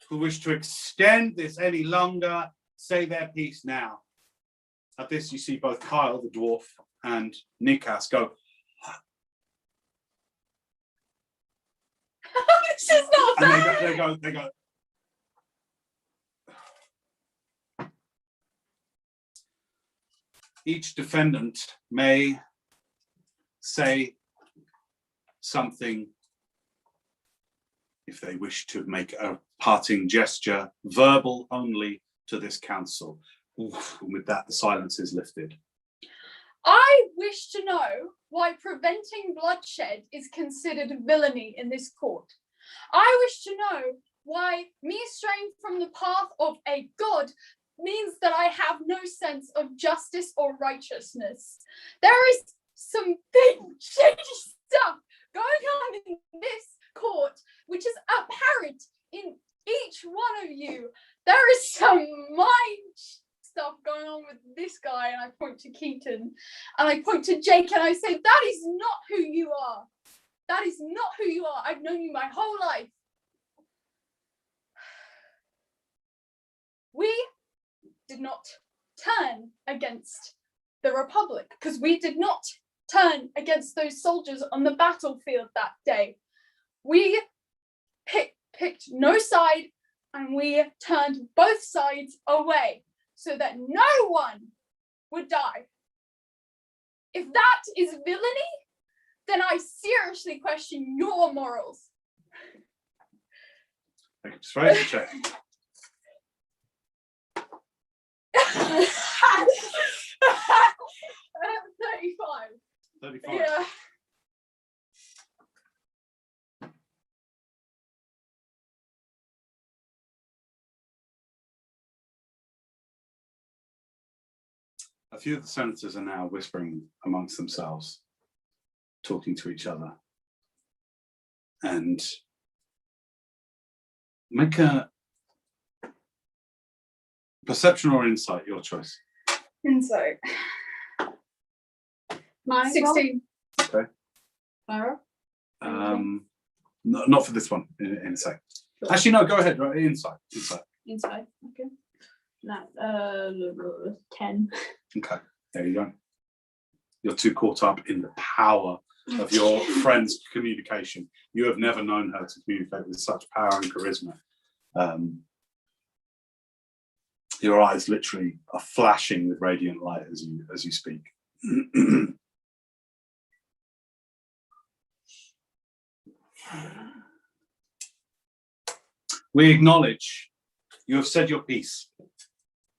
who wish to extend this any longer say their piece now. At this, you see both Kyle, the dwarf, and Nikas go. This is not And fair. they go. Each defendant may say something if they wish to make a parting gesture, verbal only, to this council. Oof, and with that, the silence is lifted. I wish to know why preventing bloodshed is considered villainy in this court. I wish to know why me straying from the path of a god means that I have no sense of justice or righteousness. There is some big shady stuff going on in this court, which is apparent in each one of you. There is some mind stuff going on with this guy, and I point to Keaton, and I point to Jake, and I say, that is not who you are. That is not who you are. I've known you my whole life. We did not turn against the Republic, because we did not turn against those soldiers on the battlefield that day. We picked no side, and we turned both sides away so that no one would die. If that is villainy, then I seriously question your morals. Just raise the check. 35. 35. Yeah. A few of the senators are now whispering amongst themselves, talking to each other. And make a perception or insight, your choice. Insight. 16. Okay. Clara? Not for this one, in a sec. Actually, no, go ahead, right? Insight. Inside. Okay. No, 10. Okay, there you go. You're too caught up in the power of your friend's communication. You have never known her to communicate with such power and charisma. Your eyes literally are flashing with radiant light as you speak. We acknowledge you have said your piece,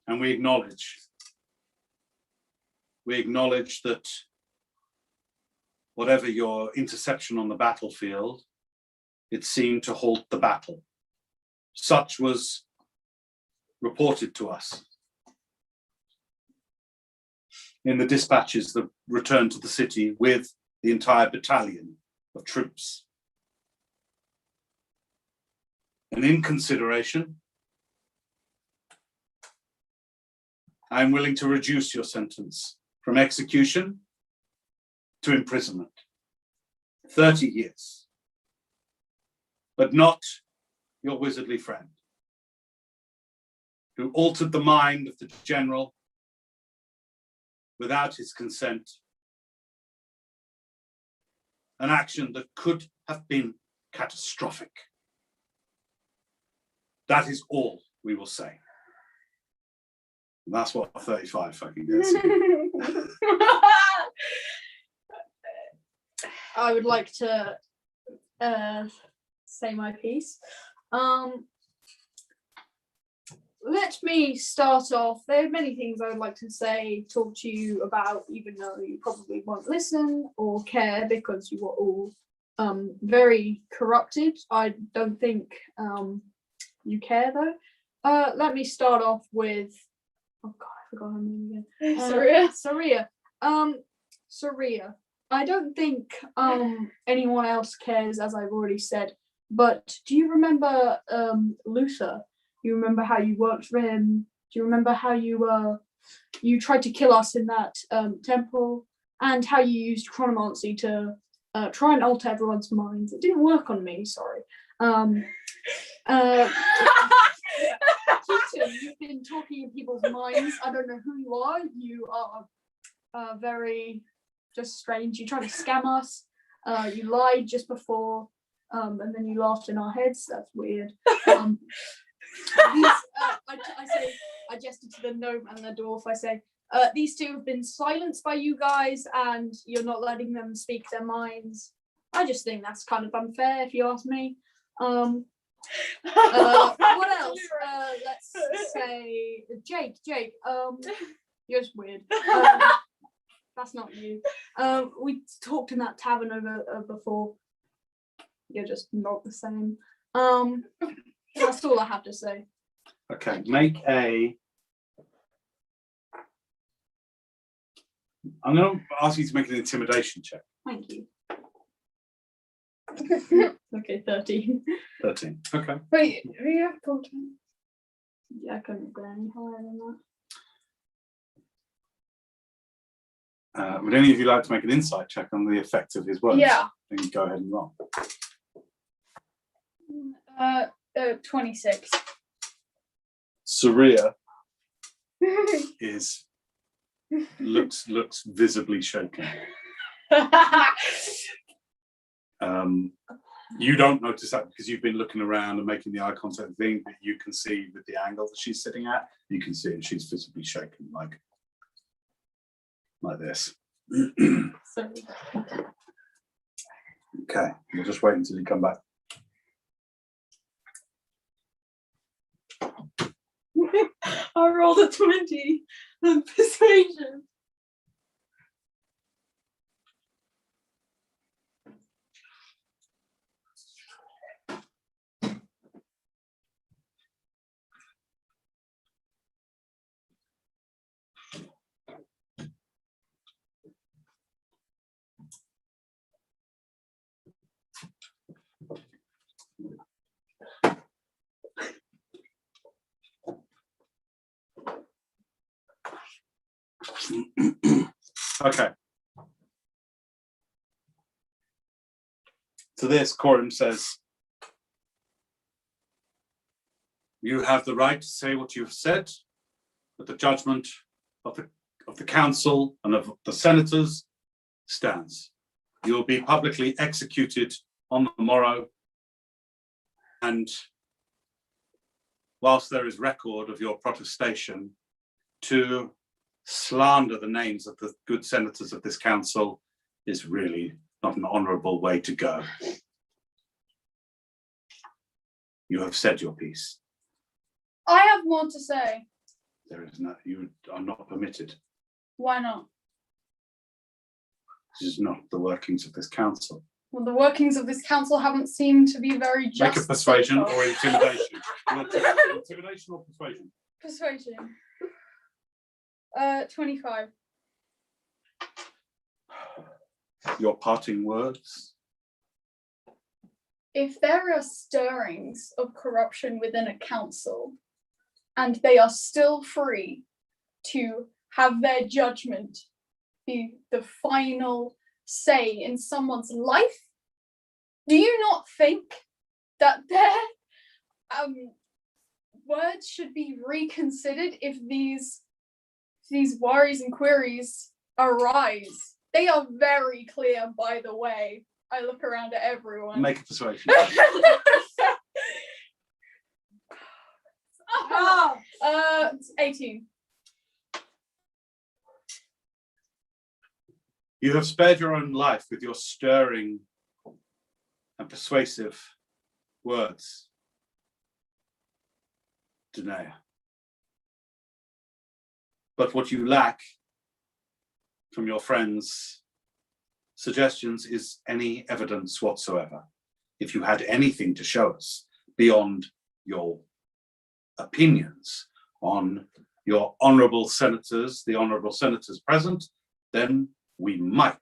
and we acknowledge that whatever your interception on the battlefield, it seemed to halt the battle. Such was reported to us in the dispatches that returned to the city with the entire battalion of troops. And in consideration, I am willing to reduce your sentence from execution to imprisonment. 30 years. but not your wizardly friend, who altered the mind of the general without his consent. An action that could have been catastrophic. That is all we will say. And that's what 35 fucking gets. I would like to say my piece. Let me start off. There are many things I would like to say, talk to you about, even though you probably won't listen or care because you are all very corrupted. I don't think you care though. Let me start off with, oh god, I forgot her name again. Saria. Saria. I don't think anyone else cares, as I've already said, but do you remember Luther? Do you remember how you worked for him? Do you remember how you tried to kill us in that temple, and how you used chronomancy to try and alter everyone's minds? It didn't work on me, sorry. Keaton, you've been talking in people's minds. I don't know who you are. You are very just strange. You tried to scam us. You lied just before, and then you laughed in our heads. That's weird. I gesture to the gnome and the dwarf. I say, these two have been silenced by you guys, and you're not letting them speak their minds. I just think that's kind of unfair, if you ask me. What else? Let's say Jake. You're just weird. That's not you. We talked in that tavern over before. You're just not the same. That's all I have to say. Okay, make a. I'm going to ask you to make an intimidation check. Thank you. Okay, 13. 13. Okay. Wait, do you have gold? Yeah, I couldn't go any higher than that. Would any of you like to make an insight check on the effect of his words? Yeah. Then go ahead and roll. 26. Saria looks visibly shaken. You don't notice that because you've been looking around and making the eye contact thing, but you can see with the angle that she's sitting at, you can see it. She's visibly shaken like this. Okay, we'll just wait until you come back. I rolled a 20 on persuasion. Okay. To this, Coram says, you have the right to say what you've said, but the judgment of the council and of the senators stands. You will be publicly executed on the morrow, and whilst there is record of your protestation, to slander the names of the good senators of this council is really not an honourable way to go. You have said your piece. I have more to say. There is no, you are not permitted. Why not? This is not the workings of this council. Well, the workings of this council haven't seemed to be very just. Make a persuasion so far. or intimidation. Intimidation or persuasion? Persuasion. 25. Your parting words? If there are stirrings of corruption within a council, and they are still free to have their judgment be the final say in someone's life, do you not think that their words should be reconsidered if these worries and queries arise. They are very clear, by the way. I look around at everyone. Make a persuasion. It's 18. You have spared your own life with your stirring and persuasive words, Tenday. But what you lack from your friends' suggestions is any evidence whatsoever. If you had anything to show us beyond your opinions on your honourable senators, the honourable senators present, then we might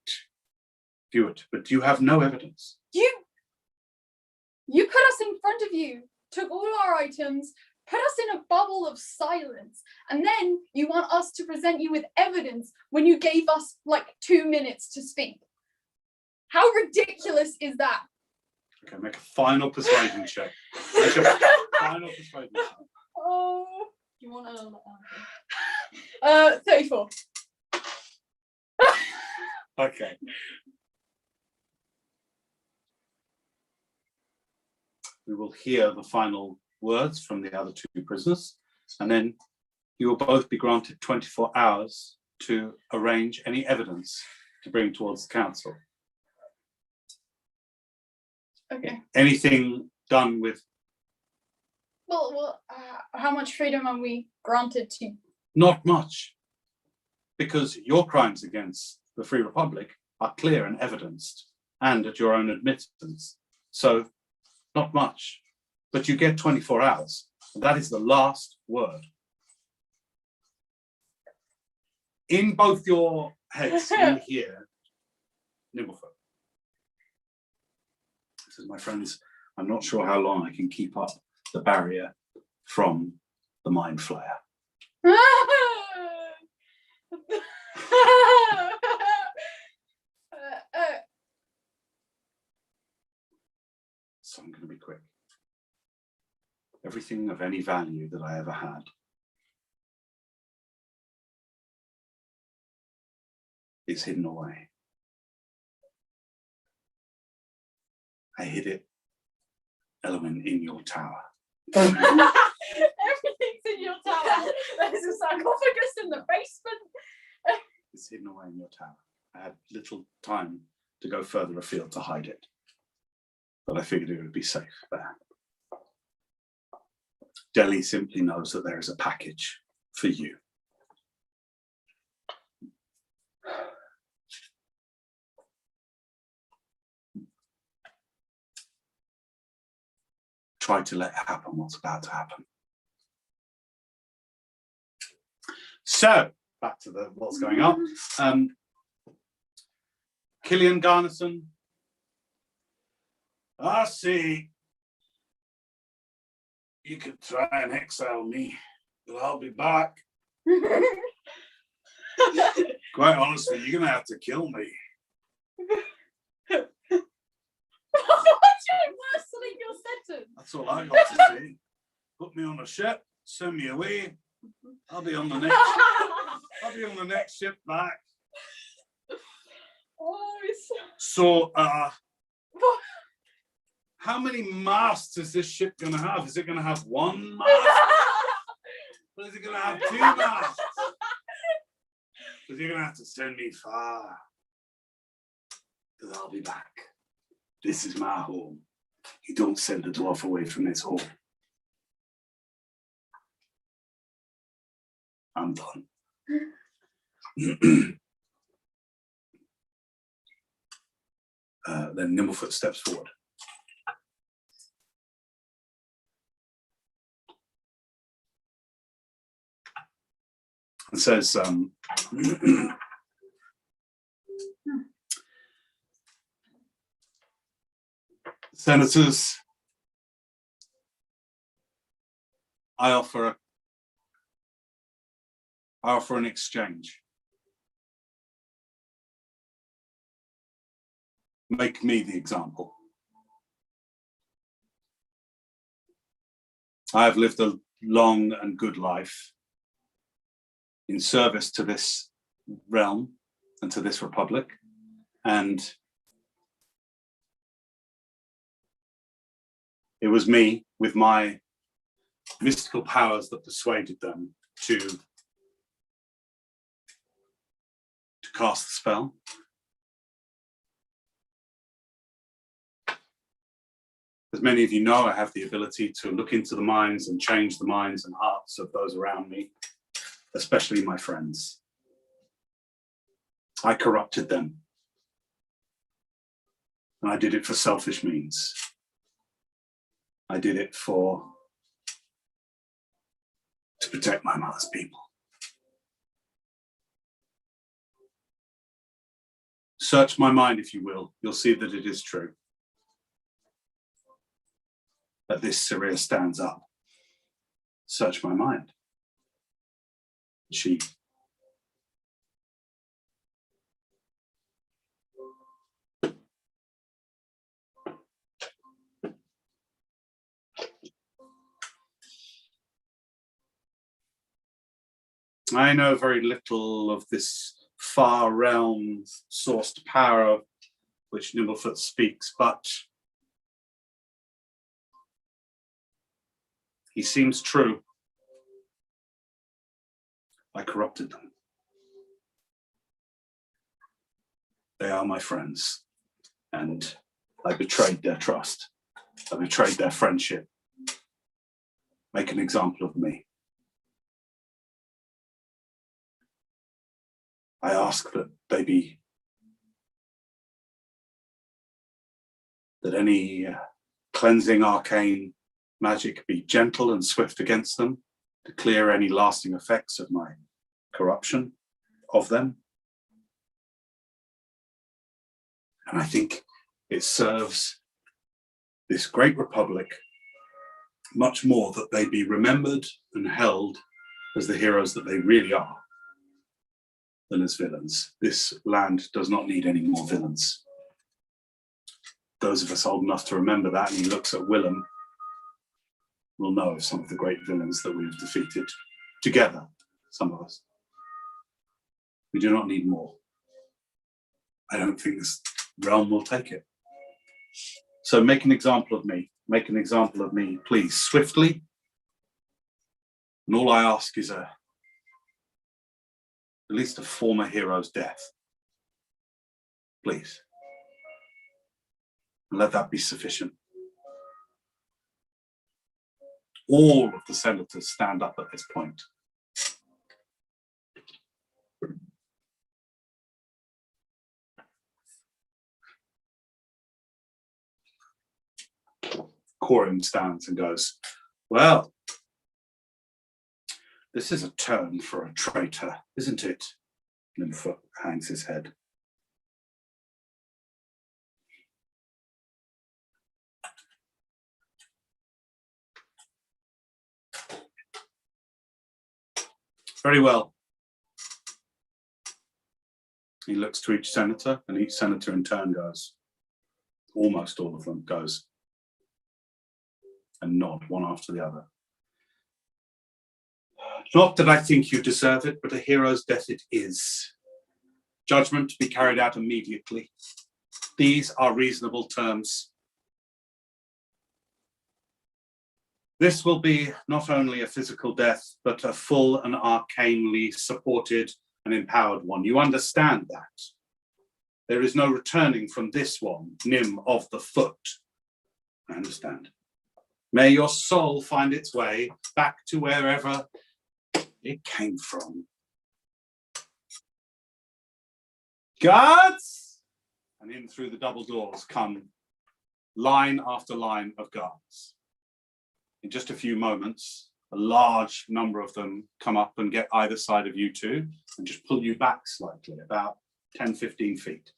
view it, but you have no evidence. You put us in front of you, took all our items, put us in a bubble of silence, and then you want us to present you with evidence when you gave us like 2 minutes to speak. How ridiculous is that? Okay, make a final persuasion check. Make a final persuasion check. Oh, you want to 34. Okay. We will hear the final words from the other two prisoners, and then you will both be granted 24 hours to arrange any evidence to bring towards the council. Okay. Anything done with? Well, how much freedom are we granted to? Not much, because your crimes against the Free Republic are clear and evidenced, and at your own admittance. So, not much, but you get 24 hours. And that is the last word. In both your heads, in here, Nimblefoot. He says, my friends, I'm not sure how long I can keep up the barrier from the mind flayer. So I'm going to be quick. Everything of any value that I ever had is hidden away. I hid it, element, in your tower. Everything's in your tower. There's a sarcophagus in the basement. It's hidden away in your tower. I had little time to go further afield to hide it, but I figured it would be safe there. Delhi simply knows that there is a package for you. Try to let happen what's about to happen. So, back to what's going on. Killian Garnison. I see. You could try and exile me, but I'll be back. Quite honestly, you're going to have to kill me. What's reversing your sentence? That's all I got to say. Put me on a ship, send me away. I'll be on the next ship back. Oh, So, how many masts is this ship going to have? Is it going to have one mast? Or is it going to have 2 masts? Because you're going to have to send me far. Because I'll be back. This is my home. You don't send a dwarf away from his home. I'm done. Then Nimblefoot steps forward. And says, Senators, I offer an exchange. Make me the example. I have lived a long and good life in service to this realm and to this republic, and it was me with my mystical powers that persuaded them to cast the spell. As many of you know, I have the ability to look into the minds and change the minds and hearts of those around me, especially my friends. I corrupted them, and I did it for selfish means. I did it to protect my mother's people. Search my mind, if you will. You'll see that it is true. That this Syria stands up. Search my mind. She. I know very little of this far realm sourced power which Nimblefoot speaks, but he seems true. I corrupted them. They are my friends, and I betrayed their trust. I betrayed their friendship. Make an example of me. I ask that any cleansing arcane magic be gentle and swift against them, to clear any lasting effects of my corruption of them. And I think it serves this great republic much more that they be remembered and held as the heroes that they really are, than as villains. This land does not need any more villains. Those of us old enough to remember that, and he looks at Willem, will know of some of the great villains that we've defeated together, some of us. We do not need more. I don't think this realm will take it. So make an example of me. Make an example of me, please, swiftly. And all I ask is at least a former hero's death. Please. And let that be sufficient. All of the senators stand up at this point. Corin stands and goes, well, this is a turn for a traitor, isn't it? Nimblefoot hangs his head. Very well. He looks to each senator, and each senator in turn goes. Almost all of them goes. And nod one after the other. Not that I think you deserve it, but a hero's death it is. Judgment to be carried out immediately. These are reasonable terms. This will be not only a physical death, but a full and arcanely supported and empowered one. You understand that. There is no returning from this one, Nim of the Foot. I understand. May your soul find its way back to wherever it came from. Guards! And in through the double doors come line after line of guards. In just a few moments, a large number of them come up and get either side of you two and just pull you back slightly, about 10, 15 feet.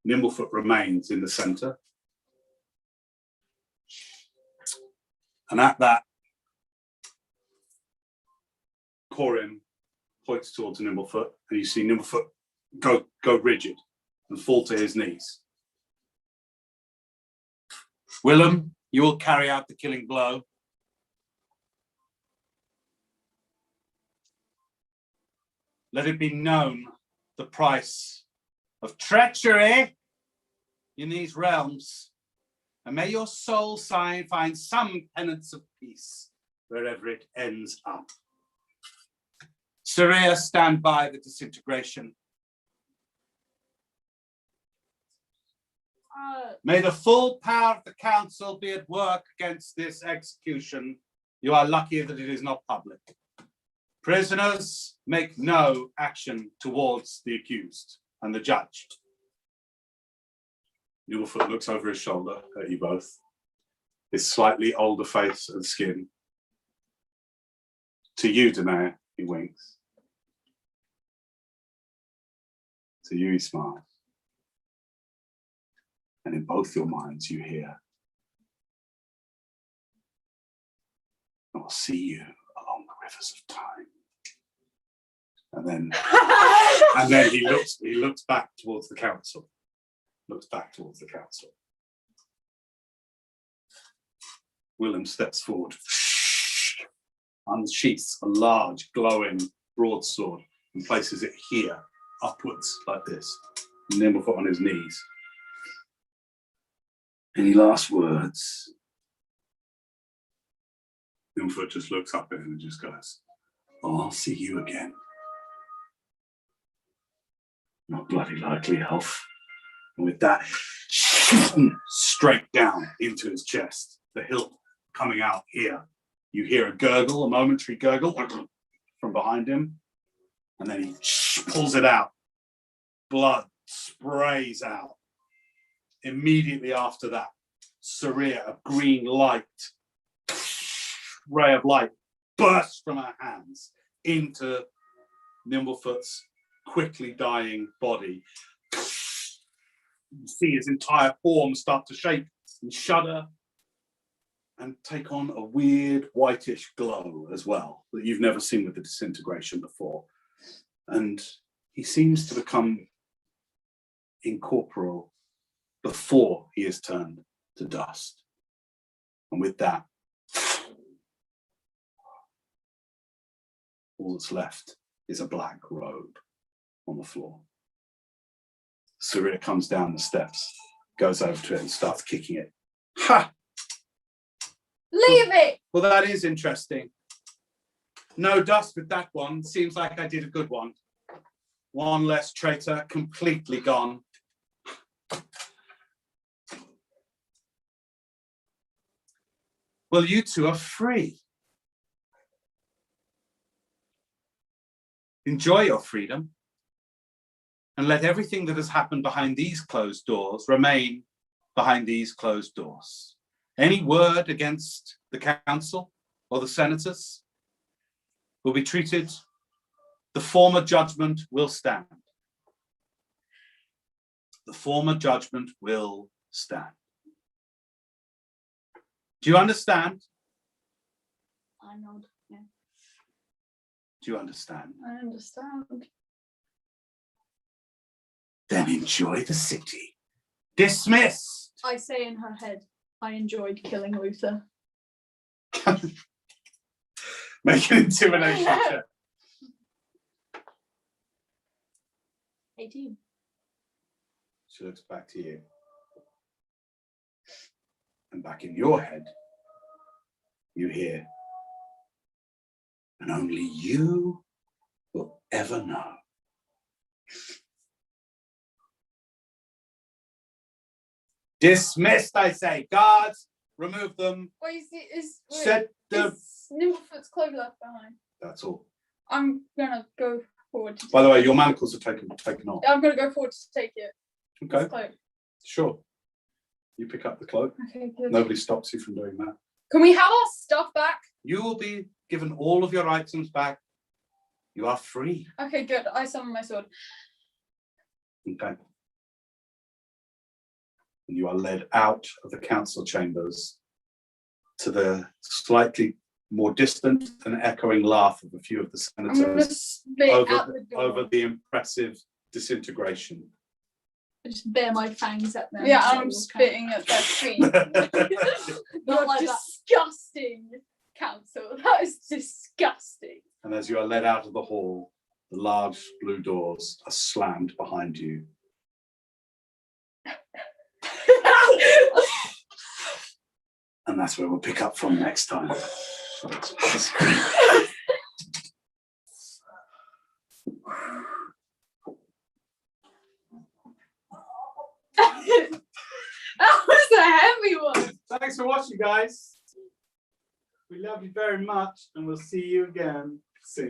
Nimblefoot remains in the center. And at that, Corin points towards Nimblefoot, and you see Nimblefoot go rigid and fall to his knees. Willem, you will carry out the killing blow. let it be known the price of treachery in these realms, and may your soul find some penance of peace wherever it ends up. Syria, stand by the disintegration. May the full power of the council be at work against this execution. You are lucky that it is not public. Prisoners, make no action towards the accused and the judge. Newellfoot looks over his shoulder at you both. His slightly older face and skin. To you, Tenday, he winks. To you, he smiles. And in both your minds, you hear, I'll see you along the rivers of time. And then he looks back towards the council. Willem steps forward, unsheaths a large, glowing broadsword and places it here, upwards, like this. Nimblefoots on his knees. Any last words? Nimblefoots just looks up at him and just goes, "Oh, I'll see you again." Not bloody likely, elf. And with that, straight down into his chest, the hilt coming out here. You hear a gurgle, a momentary gurgle from behind him, and then he pulls it out. Blood sprays out. Immediately after that, Syria, a green light, ray of light, bursts from her hands into Nimblefoot's quickly dying body. You see his entire form start to shake and shudder and take on a weird whitish glow as well that you've never seen with the disintegration before. And he seems to become incorporeal before he is turned to dust. And with that, all that's left is a black robe on the floor. Syria comes down the steps, goes over to it and starts kicking it. Ha! Leave it! Well, that is interesting. No dust with that one. Seems like I did a good one. One less traitor, completely gone. Well, you two are free. Enjoy your freedom and let everything that has happened behind these closed doors remain behind these closed doors. Any word against the council or the senators will be treated. The former judgment will stand. The former judgment will stand. Do you understand? I nod. Yeah. Do you understand? I understand. Then enjoy the city. Dismissed. I say in her head, I enjoyed killing Luther. Make an intimidation check. 18. She looks back to you. And back in your head, you hear, and only you will ever know. Dismissed, I say. Guards, remove them. Wait, Set the... is Nimblefoot's clothes left behind? That's all. I'm gonna go forward to By the way, take your manacles are taken off. it. I'm gonna go forward to take it. Okay, His cloak. sure. You pick up the cloak. Okay, good. Nobody stops you from doing that. Can we have our stuff back? You will be given all of your items back. You are free. Okay, good. I summon my sword. Okay. And you are led out of the council chambers to the slightly more distant and echoing laugh of a few of the I'm gonna senators spit out the door. over the impressive disintegration. I just bare my fangs at them. Yeah, so I'm we'll spitting at their feet. Not like that. Disgusting, council. That is disgusting. And as you are led out of the hall, the large blue doors are slammed behind you. And that's where we'll pick up from next time. That was a heavy one. Thanks for watching, guys. We love you very much, and we'll see you again soon.